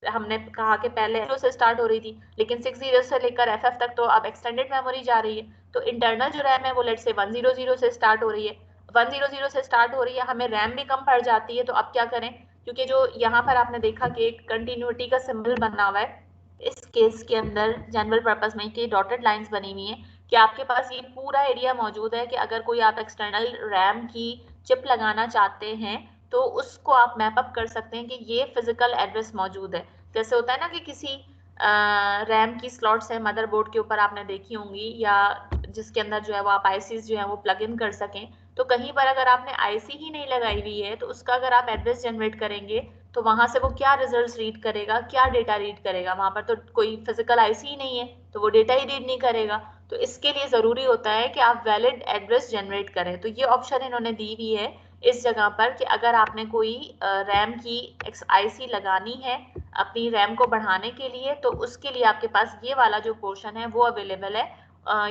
हमने कहा कि पहले 0 से स्टार्ट हो रही थी, लेकिन 60 से लेकर FF तक तो अब एक्सटेंडेड मेमोरी जा रही है। तो इंटरनल जो रैम है वो लेट से 100 से स्टार्ट हो रही है, 100 से स्टार्ट हो रही है, हमें रैम भी कम पड़ जाती है। तो अब क्या करें? क्योंकि जो यहाँ पर आपने देखा कि एक कंटिन्यूटी का सिंबल बना हुआ है, इस केस के अंदर जनरल पर्पस में कि डॉटेड लाइंस बनी हुई है कि आपके पास ये पूरा एरिया मौजूद है कि अगर कोई आप एक्सटर्नल रैम की चिप लगाना चाहते हैं तो उसको आप मैप अप कर सकते हैं कि ये फिजिकल एड्रेस मौजूद है। जैसे होता है ना कि किसी रैम की स्लॉट्स है मदरबोर्ड के ऊपर, आपने देखी होंगी, या जिसके अंदर जो है वो आप आईसीज जो है वो प्लग इन कर सकें। तो कहीं पर अगर आपने आईसी ही नहीं लगाई हुई है तो उसका अगर आप एड्रेस जनरेट करेंगे तो वहां से वो क्या रिजल्ट्स रीड करेगा, क्या डेटा रीड करेगा? वहां पर तो कोई फिजिकल आईसी ही नहीं है, तो वो डेटा ही रीड नहीं करेगा। तो इसके लिए जरूरी होता है कि आप वैलिड एड्रेस जनरेट करें। तो ये ऑप्शन इन्होंने दी हुई है इस जगह पर कि अगर आपने कोई रैम की आईसी लगानी है अपनी रैम को बढ़ाने के लिए, तो उसके लिए आपके पास ये वाला जो पोर्शन है वो अवेलेबल है,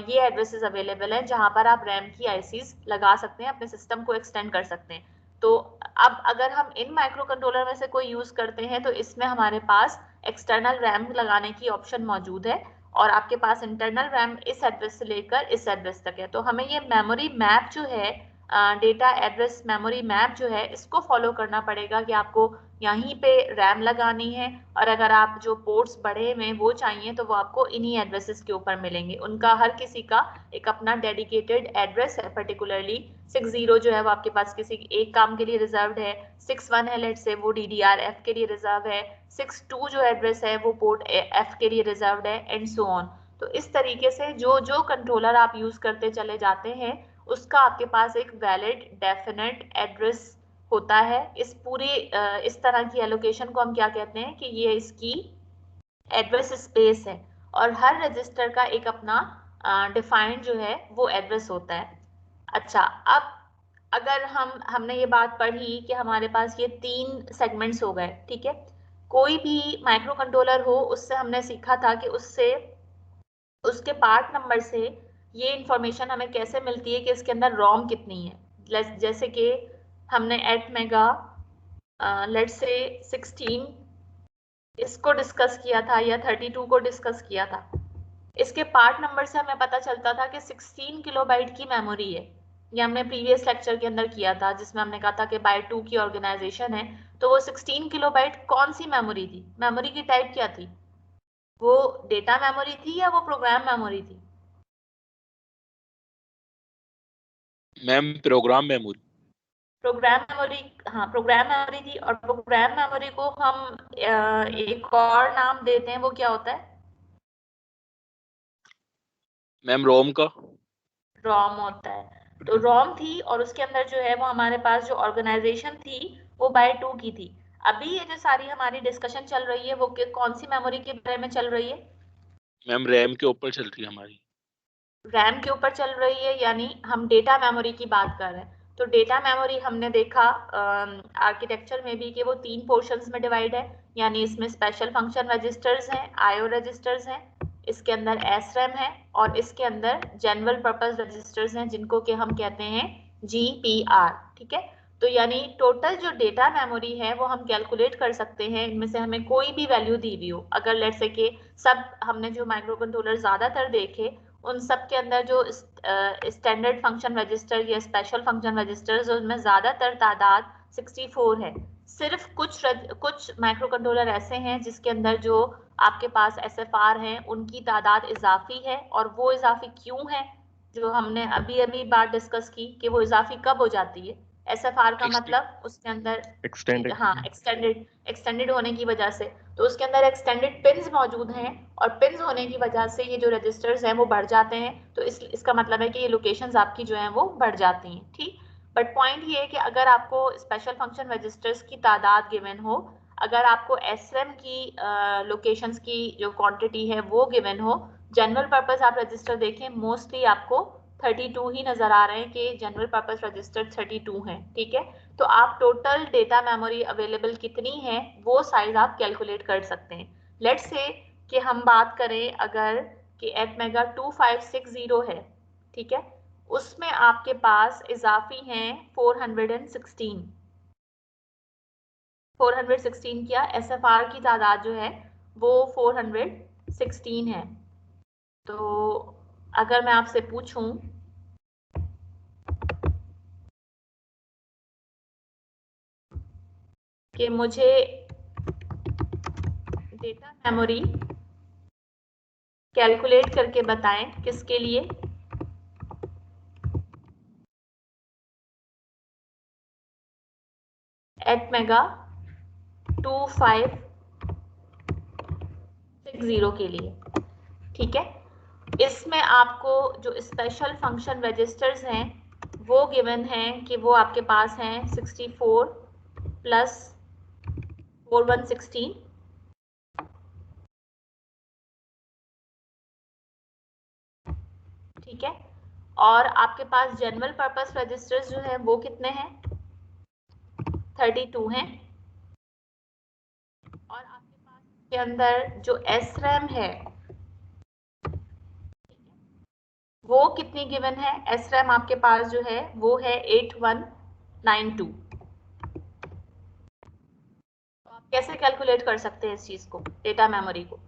ये एड्रेसेस अवेलेबल है जहां पर आप रैम की आईसीज लगा सकते हैं, अपने सिस्टम को एक्सटेंड कर सकते हैं। तो अब अगर हम इन माइक्रो कंट्रोलर में से कोई यूज करते हैं तो इसमें हमारे पास एक्सटर्नल रैम लगाने की ऑप्शन मौजूद है, और आपके पास इंटरनल रैम इस एड्रेस से लेकर इस एड्रेस तक है। तो हमें ये मेमोरी मैप जो है, डेटा एड्रेस मेमोरी मैप जो है, इसको फॉलो करना पड़ेगा कि आपको यहीं पे रैम लगानी है, और अगर आप जो पोर्ट्स बढ़े में वो चाहिए तो वो आपको इन्हीं एड्रेसेस के ऊपर मिलेंगे। उनका हर किसी का एक अपना डेडिकेटेड एड्रेस है, पर्टिकुलरली 60 जो है वो आपके पास किसी एक काम के लिए रिजर्व है, 61 है लेट से वो DDR-F के लिए रिजर्व है, 62 जो एड्रेस है वो पोर्ट F के लिए रिजर्व है, एंड सो ऑन। तो इस तरीके से जो जो कंट्रोलर आप यूज करते चले जाते हैं उसका आपके पास एक वैलिड डेफिनेट एड्रेस होता है। इस पूरी इस तरह की एलोकेशन को हम क्या कहते हैं कि ये इसकी एड्रेस स्पेस है, और हर रजिस्टर का एक अपना डिफाइंड जो है वो एड्रेस होता है। अच्छा, अब अगर हमने ये बात पढ़ी कि हमारे पास ये 3 सेगमेंट्स हो गए, ठीक है। कोई भी माइक्रो कंट्रोलर हो, उससे हमने सीखा था कि उससे उसके पार्ट नंबर से ये इंफॉर्मेशन हमें कैसे मिलती है कि इसके अंदर रोम कितनी है। जैसे कि हमने 8 मेगा लेट्स से 16 इसको डिस्कस किया था या 32 को डिस्कस किया था। इसके पार्ट नंबर से हमें पता चलता था कि 16 किलोबाइट की मेमोरी है। ये हमने प्रीवियस लेक्चर के अंदर किया था, जिसमें हमने कहा था कि बाय 2 की ऑर्गेनाइजेशन है। तो वो 16 किलोबाइट कौन सी मेमोरी थी, मेमोरी की टाइप क्या थी? वो डेटा मेमोरी थी या वो प्रोग्राम मेमोरी थी? Ma'am program memory. Program memory, हाँ प्रोग्राम मेमोरी थी। और प्रोग्राम मेमोरी को हम एक और नाम देते हैं, वो क्या होता है? मैम रोम का। रोम होता है। तो रोम थी और उसके अंदर जो है वो हमारे पास जो ऑर्गेनाइजेशन थी वो बाय 2 की थी। अभी ये जो सारी हमारी डिस्कशन चल रही है वो कौन सी मेमोरी के बारे में चल रही है? मैम रैम के ऊपर चल रही है हमारी। रैम के ऊपर चल रही है, यानी हम डेटा मेमोरी की बात कर रहे हैं। तो डेटा मेमोरी हमने देखा आर्किटेक्चर में भी कि वो 3 पोर्शंस में डिवाइड है। यानी इसमें स्पेशल फंक्शन रजिस्टर्स हैं, आईओ रजिस्टर्स हैं, इसके अंदर एसरैम है, और इसके अंदर जनरल पर्पस रजिस्टर्स हैं जिनको कि हम कहते हैं जीपीआर, ठीक है। तो यानी टोटल जो डेटा मेमोरी है वो हम कैलकुलेट कर सकते हैं, इनमें से हमें कोई भी वैल्यू दी हुई हो। अगर लेट्स से कि सब हमने जो माइक्रो कंट्रोलर ज्यादातर देखे उन सब के अंदर जो स्टैंडर्ड फंक्शन रजिस्टर या स्पेशल फंक्शन रजिस्टर्स, उनमें ज्यादातर तादाद 64 है। सिर्फ कुछ माइक्रो कंट्रोलर ऐसे हैं जिसके अंदर जो आपके पास एसएफआर हैं उनकी तादाद इजाफी है। और वो इजाफी क्यों है, जो हमने अभी अभी बात डिस्कस की कि वो इजाफी कब हो जाती है। एसएफआर का मतलब उसके अंदर एक्सटेंडेड। हाँ एक्सटेंडेड होने की वजह से। तो उसके अंदर एक्सटेंडेड पिन्स मौजूद हैं और पिन्स होने की वजह से ये जो रजिस्टर्स हैं वो बढ़ जाते हैं। तो इसका मतलब है कि ये लोकेशंस आपकी जो हैं वो बढ़ जाती हैं, ठीक। बट पॉइंट ये है कि अगर आपको स्पेशल फंक्शन रजिस्टर्स की तादाद गिवन हो, अगर आपको एसरैम की लोकेशंस की जो क्वांटिटी है वो गिवन हो, जनरल पर्पस आप रजिस्टर देखें मोस्टली आपको 32 ही नजर आ रहे हैं कि जनरल पर्पस रजिस्टर 32 हैं, ठीक है। तो आप टोटल डेटा मेमोरी अवेलेबल कितनी है वो साइज आप कैलकुलेट कर सकते हैं। लेट्स से कि हम बात करें अगर कि 8 मेगा 2560 है, ठीक है, उसमें आपके पास इजाफी हैं 416। 416 क्या, एसएफआर की तादाद जो है वो 416 है। तो अगर मैं आपसे पूछूं कि मुझे डेटा मेमोरी कैलकुलेट करके बताएं, किसके लिए? एट मेगा 2560 के लिए, ठीक है। इसमें आपको जो स्पेशल फंक्शन रजिस्टर्स हैं वो गिवन हैं कि वो आपके पास हैं 64 प्लस 4116, ठीक है। और आपके पास जनरल पर्पस रजिस्टर्स जो हैं वो कितने हैं? 32 हैं। और आपके पास के अंदर जो एसरैम है वो कितनी गिवन है? एसरैम आपके पास जो है वो है 8192। तो आप कैसे कैलकुलेट कर सकते हैं इस चीज को, डेटा मेमोरी को?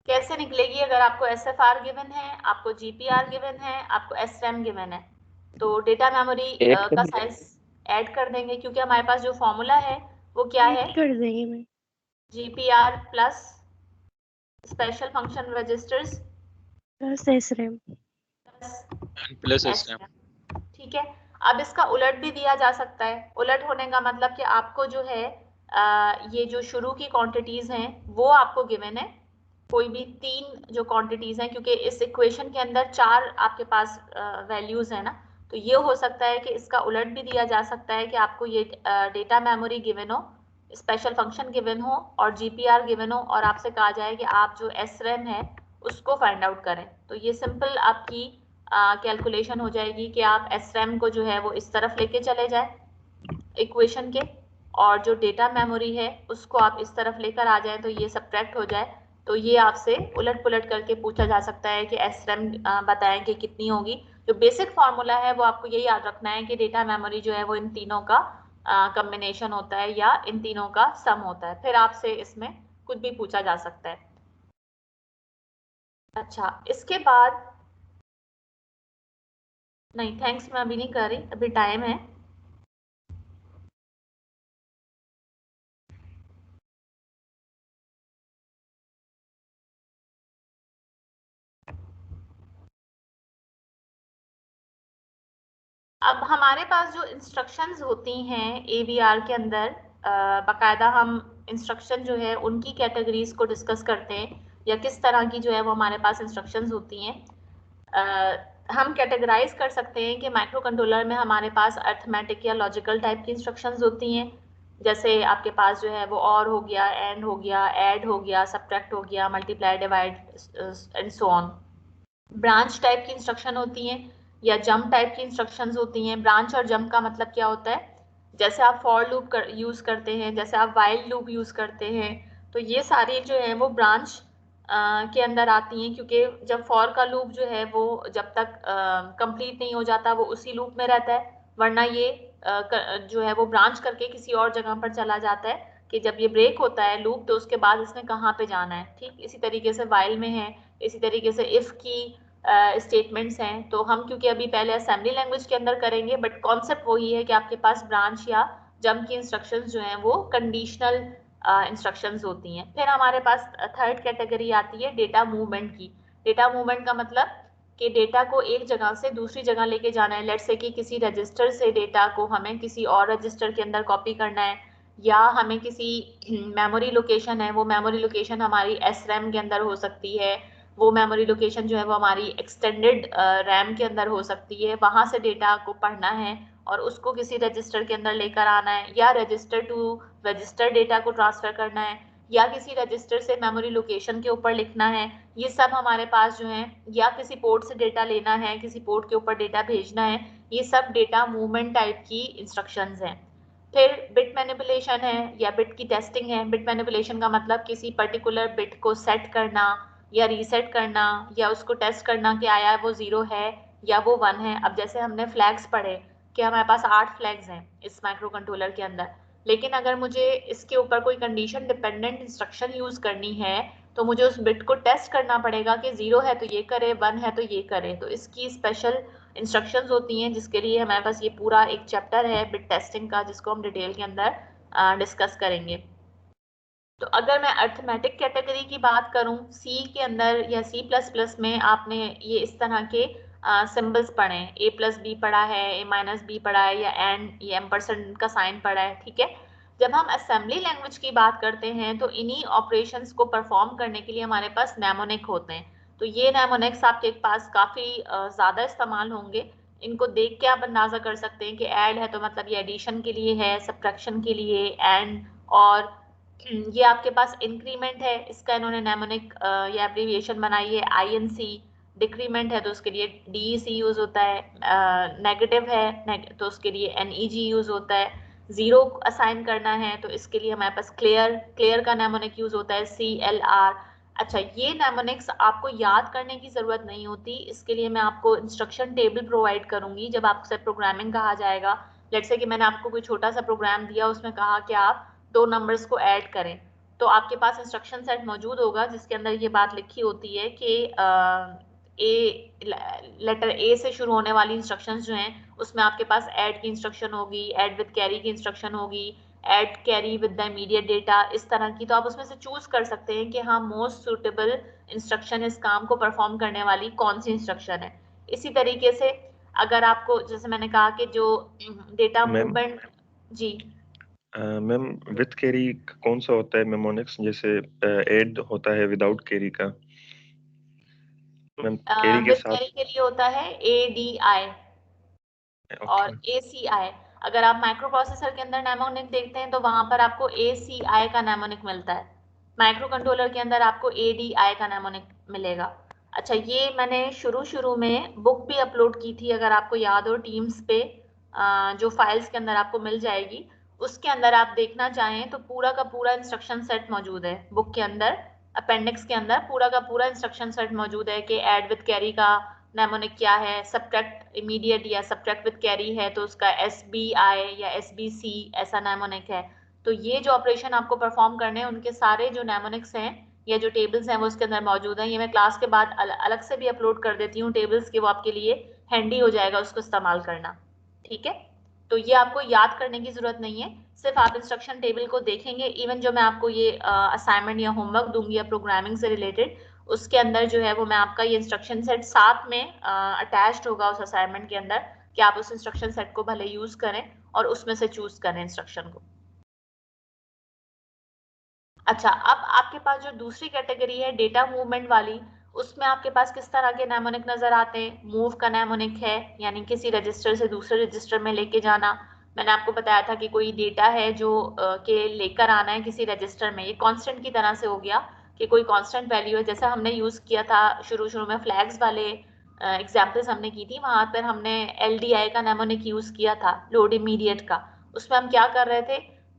कैसे निकलेगी? अगर आपको एसएफआर गिवन है, आपको जीपीआर गिवन है, आपको एसरैम गिवन है, तो डेटा मेमोरी का साइज ऐड कर देंगे, क्योंकि हमारे पास जो फॉर्मूला है वो क्या है? कर देंगे मैं। GPR plus special function registers plus SRAM. Plus SRAM, ठीक है। अब इसका उलट भी दिया जा सकता है। उलट होने का मतलब कि आपको जो है ये जो शुरू की क्वांटिटीज हैं वो आपको गिवन है, कोई भी 3 जो क्वांटिटीज हैं, क्योंकि इस इक्वेशन के अंदर 4 आपके पास वैल्यूज है ना। तो ये हो सकता है कि इसका उलट भी दिया जा सकता है कि आपको ये डेटा मेमोरी गिवन हो, स्पेशल फंक्शन गिवन हो और जीपीआर गिवन हो, और आपसे कहा जाए कि आप जो एसरैम है उसको फाइंड आउट करें। तो ये सिंपल आपकी कैलकुलेशन हो जाएगी कि आप SRAM को जो है वो इस तरफ लेके चले जाए इक्वेशन के, और जो डेटा मेमोरी है उसको आप इस तरफ लेकर आ जाए तो ये सब्ट्रैक्ट हो जाए। तो ये आपसे उलट पुलट करके पूछा जा सकता है कि SRAM बताएं कि कितनी होगी। जो बेसिक फॉर्मूला है वो आपको ये याद रखना है कि डेटा मेमोरी जो है वो इन तीनों का कॉम्बिनेशन होता है या इन तीनों का सम होता है। फिर आपसे इसमें कुछ भी पूछा जा सकता है। अच्छा, इसके बाद नहीं, थैंक्स मैं अभी नहीं कर रही, अभी टाइम है। अब हमारे पास जो इंस्ट्रक्शंस होती हैं AVR के अंदर, बाकायदा हम इंस्ट्रक्शन जो है उनकी कैटेगरीज को डिस्कस करते हैं या किस तरह की जो है वो हमारे पास इंस्ट्रक्शंस होती हैं। हम कैटेगराइज कर सकते हैं कि माइक्रो कंट्रोलर में हमारे पास अर्थमेटिक या लॉजिकल टाइप की इंस्ट्रक्शंस होती हैं, जैसे आपके पास जो है वो और हो गया, एंड हो गया, ऐड हो गया, सब्ट्रैक्ट हो गया, multiply, divide and so on. Branch type की इंस्ट्रक्शन होती हैं या जंप टाइप की इंस्ट्रक्शंस होती हैं। ब्रांच और जंप का मतलब क्या होता है, जैसे आप फॉर लूप यूज करते हैं, जैसे आप वाइल लूप यूज करते हैं, तो ये सारी जो है वो ब्रांच के अंदर आती हैं, क्योंकि जब फॉर का लूप जो है वो जब तक कंप्लीट नहीं हो जाता वो उसी लूप में रहता है, वरना ये जो है वो ब्रांच करके किसी और जगह पर चला जाता है कि जब ये ब्रेक होता है लूप तो उसके बाद इसने कहाँ पे जाना है। ठीक इसी तरीके से वाइल में है, इसी तरीके से इफ की स्टेटमेंट्स हैं। तो हम क्योंकि अभी पहले असेंबली लैंग्वेज के अंदर करेंगे, बट कॉन्सेप्ट वही है कि आपके पास ब्रांच या जंप की इंस्ट्रक्शंस जो हैं वो कंडीशनल इंस्ट्रक्शंस होती हैं। फिर हमारे पास थर्ड कैटेगरी आती है डेटा मूवमेंट की। डेटा मूवमेंट का मतलब कि डेटा को एक जगह से दूसरी जगह लेके जाना है। लेट्स से कि किसी रजिस्टर से डेटा को हमें किसी और रजिस्टर के अंदर कॉपी करना है, या हमें किसी मेमोरी लोकेशन है, वो मेमोरी लोकेशन हमारी SRAM के अंदर हो सकती है, वो मेमोरी लोकेशन जो है वो हमारी एक्सटेंडेड रैम के अंदर हो सकती है, वहां से डेटा को पढ़ना है और उसको किसी रजिस्टर के अंदर लेकर आना है, या रजिस्टर टू रजिस्टर डेटा को ट्रांसफर करना है, या किसी रजिस्टर से मेमोरी लोकेशन के ऊपर लिखना है। ये सब हमारे पास जो है, या किसी पोर्ट से डेटा लेना है, किसी पोर्ट के ऊपर डेटा भेजना है, ये सब डेटा मूवमेंट टाइप की इंस्ट्रक्शंस हैं। फिर बिट मैनिपुलेशन है या बिट की टेस्टिंग है। बिट मैनिपुलेशन का मतलब किसी पर्टिकुलर बिट को सेट करना या रीसेट करना या उसको टेस्ट करना कि आया वो 0 है या वो 1 है। अब जैसे हमने फ्लैग्स पढ़े कि हमारे पास 8 फ्लैग्स हैं इस माइक्रो कंट्रोलर के अंदर, लेकिन अगर मुझे इसके ऊपर कोई कंडीशन डिपेंडेंट इंस्ट्रक्शन यूज करनी है तो मुझे उस बिट को टेस्ट करना पड़ेगा कि 0 है तो ये करे, 1 है तो ये करे। तो इसकी स्पेशल इंस्ट्रक्शंस होती हैं जिसके लिए हमारे पास ये पूरा एक चैप्टर है बिट टेस्टिंग का, जिसको हम डिटेल के अंदर डिस्कस करेंगे। तो अगर मैं अर्थमेटिक कैटेगरी की बात करूं, सी के अंदर या C++ में आपने ये इस तरह के सिंबल्स पढ़े हैं, A+B पढ़ा है, A-B पढ़ा है, या एंड ये एम्परसेंड का साइन पढ़ा है। ठीक है, जब हम असेंबली लैंग्वेज की बात करते हैं तो इन्हीं ऑपरेशंस को परफॉर्म करने के लिए हमारे पास नेमोनिक होते हैं। तो ये नेमोनिक्स आपके पास काफ़ी ज़्यादा इस्तेमाल होंगे। इनको देख के आप अंदाज़ा कर सकते हैं कि ऐड है तो मतलब ये एडिशन के लिए है, सब्ट्रैक्शन के लिए, एंड, और ये आपके पास इंक्रीमेंट है, इसका इन्होंने नेमोनिक या एब्रीविएशन बनाई है INC। डिक्रीमेंट है तो उसके लिए DEC यूज होता है। नेगेटिव है तो उसके लिए NEG यूज होता है। जीरो असाइन करना है तो इसके लिए हमारे पास क्लियर का नेमोनिक यूज होता है, CLR। अच्छा, ये नेमोनिक्स आपको याद करने की जरूरत नहीं होती, इसके लिए मैं आपको इंस्ट्रक्शन टेबल प्रोवाइड करूंगी जब आपसे प्रोग्रामिंग कहा जाएगा। लेट्स से कि मैंने आपको कोई छोटा सा प्रोग्राम दिया, उसमें कहा कि आप 2 नंबर्स को ऐड करें, तो आपके पास इंस्ट्रक्शन सेट मौजूद होगा जिसके अंदर ये बात लिखी होती है कि लेटर A से शुरू होने वाली इंस्ट्रक्शंस जो हैं उसमें आपके पास ऐड की इंस्ट्रक्शन होगी, ऐड विद कैरी की इंस्ट्रक्शन होगी, add carry with the immediate data, इस तरह की। तो आप उसमें से चूज कर सकते हैं कि हाँ मोस्ट सुटेबल इंस्ट्रक्शन इस काम को परफॉर्म करने वाली कौन सी इंस्ट्रक्शन है। इसी तरीके से अगर आपको, जैसे मैंने कहा कि जो डेटा मूवमेंट, जी मैम विद कैरी कौन सा होता है मेमोनिक्स, जैसे ऐड होता है विदाउट कैरी का? मैम कैरी के विद साथ कैरी के लिए होता है ADI और ACI। अगर आप माइक्रो प्रोसेसर के अंदर नेमोनिक देखते हैं तो वहां पर आपको ACI का नेमोनिक मिलता है। माइक्रो कंट्रोलर के अंदर आपको ADI का नेमोनिक मिलेगा। अच्छा, ये मैंने शुरू में बुक भी अपलोड की थी, अगर आपको याद हो, टीम्स पे जो फाइल्स के अंदर आपको मिल जाएगी, उसके अंदर आप देखना चाहें तो पूरा का पूरा इंस्ट्रक्शन सेट मौजूद है बुक के अंदर। अपेंडिक्स के अंदर पूरा का पूरा इंस्ट्रक्शन सेट मौजूद है कि ऐड विद कैरी का नेमोनिक क्या है, सब्ट्रैक्ट इमीडिएट या सब्ट्रैक्ट विद कैरी है तो उसका SBI या SBC ऐसा नेमोनिक है। तो ये जो ऑपरेशन आपको परफॉर्म करने हैं उनके सारे जो नेमोनिक्स हैं या जो टेबल्स हैं वो उसके अंदर मौजूद हैं। ये मैं क्लास के बाद अलग से भी अपलोड कर देती हूँ टेबल्स के, वो आपके लिए हैंडी हो जाएगा उसको इस्तेमाल करना। ठीक है, तो ये आपको याद करने की जरूरत नहीं है, सिर्फ आप इंस्ट्रक्शन टेबल को देखेंगे। इवन जो मैं आपको ये असाइनमेंट या होमवर्क दूंगी या प्रोग्रामिंग से रिलेटेड, उसके अंदर जो है वो मैं आपका ये इंस्ट्रक्शन सेट साथ में अटैच्ड होगा उस असाइनमेंट के अंदर, कि आप उस इंस्ट्रक्शन सेट को भले यूज करें और उसमें से चूज करें इंस्ट्रक्शन को। अच्छा, अब आपके पास जो दूसरी कैटेगरी है डेटा मूवमेंट वाली, उसमें आपके पास किस तरह के नेमोनिक नजर आते हैं। मूव का नेमोनिक है, यानी किसी रजिस्टर से दूसरे रजिस्टर में लेके जाना। मैंने आपको बताया था कि कोई डेटा है जो के लेकर आना है किसी रजिस्टर में, ये कांस्टेंट की तरह से हो गया कि कोई कांस्टेंट वैल्यू है। जैसा हमने यूज किया था शुरू में फ्लैग्स वाले एग्जाम्पल्स हमने की थी, वहां पर हमने LDI का नेमोनिक यूज किया था, लोड इमीडिएट का। उसमें हम क्या कर रहे थे,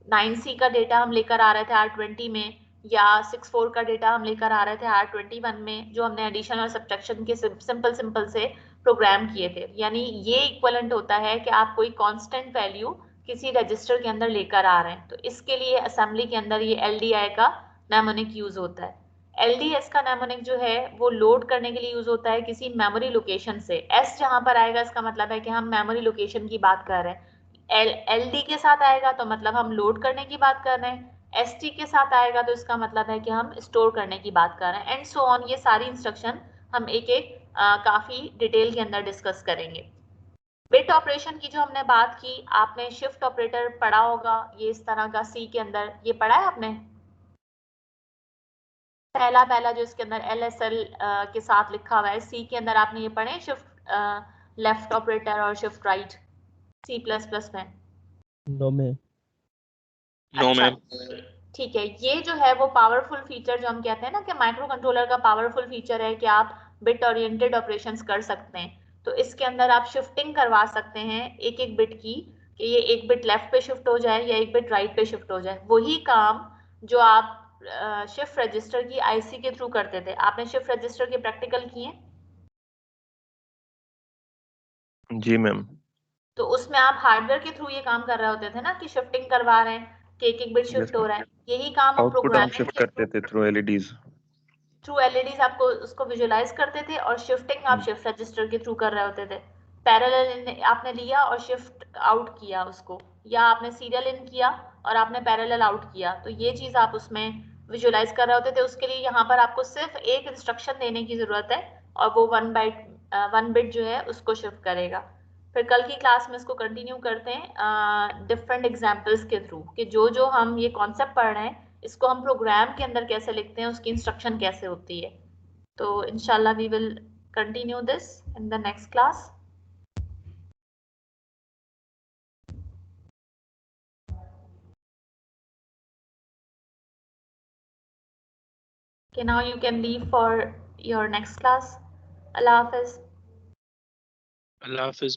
9C का डेटा हम लेकर आ रहे थे R20 में, या 64 का डेटा हम लेकर आ रहे थे R21 में, जो हमने एडिशन और सब्ट्रैक्शन के सिंपल से प्रोग्राम किए थे। यानी ये इक्वलेंट होता है कि आप कोई कांस्टेंट वैल्यू किसी रजिस्टर के अंदर लेकर आ रहे हैं, तो इसके लिए असेंबली के अंदर ये LDI का नेमोनिक यूज होता है। LDS का नेमोनिक जो है वो लोड करने के लिए यूज होता है किसी मेमोरी लोकेशन से। S जहां पर आएगा इसका मतलब है कि हम मेमोरी लोकेशन की बात कर रहे हैं। LD के साथ आएगा तो मतलब हम लोड करने की बात कर रहे हैं। ST के साथ आएगा तो इसका मतलब है कि हम स्टोर करने की बात कर रहे हैं, एंड सो ऑन। ये सारी इंस्ट्रक्शन हम एक एक काफी डिटेल के अंदर डिस्कस करेंगे। बिट ऑपरेशन की जो हमने बात की, आपने शिफ्ट ऑपरेटर पढ़ा होगा, ये इस तरह का C के अंदर, ये पढ़ा है आपने पहला जो इसके अंदर LSL के साथ लिखा हुआ है C के अंदर, आपने ये पढ़े शिफ्ट लेफ्ट ऑपरेटर और शिफ्ट राइट C++ में? No ma'am. नो अच्छा, मैम। ठीक है। ये जो है वो पावरफुल फीचर जो हम कहते हैं ना कि माइक्रो कंट्रोलर का पावरफुल फीचर है कि आप बिट ओरिएंटेड ऑपरेशंस कर सकते हैं। तो इसके अंदर आप शिफ्टिंग करवा सकते हैं एक एक बिट की, कि ये एक बिट लेफ्ट पे शिफ्ट हो जाए या एक बिट राइट पे शिफ्ट हो जाए। वही काम जो आप शिफ्ट रजिस्टर की IC के थ्रू करते थे। आपने शिफ्ट रजिस्टर के प्रैक्टिकल किए? जी मैम। तो उसमें आप हार्डवेयर के थ्रू ये काम कर रहे होते थे ना, कि शिफ्टिंग करवा रहे हैं कि एक एक बिट यस शिफ्ट हो मैम, रहा है। यही काम हम आउटपुट हम प्रोग्रामिंग शिफ्ट के करते थे थ्रू LEDs। थ्रू LEDs आपको उसको विजुलाइज करते थे, और शिफ्टिंग आप शिफ्ट रजिस्टर के थ्रू कर रहे होते थे। पैरेलल आपने लिया और शिफ्ट आउट किया उसको, या आपने सीरियल इन किया और आपने पैरेलल आउट किया, तो ये चीज आप उसमें विजुलाइज कर रहे होते थे। उसके लिए यहाँ पर आपको सिर्फ एक इंस्ट्रक्शन देने की जरूरत है, और वो 1 बिट जो है उसको शिफ्ट करेगा। फिर कल की क्लास में इसको कंटिन्यू करते हैं डिफरेंट एग्जाम्पल्स के थ्रू, कि जो हम ये कॉन्सेप्ट पढ़ रहे हैं इसको हम प्रोग्राम के अंदर कैसे लिखते हैं, उसकी इंस्ट्रक्शन कैसे होती है। तो इंशाल्लाह we will continue this in the next class. Okay, now you can leave for your next class. Allah Hafiz. Allah Hafiz.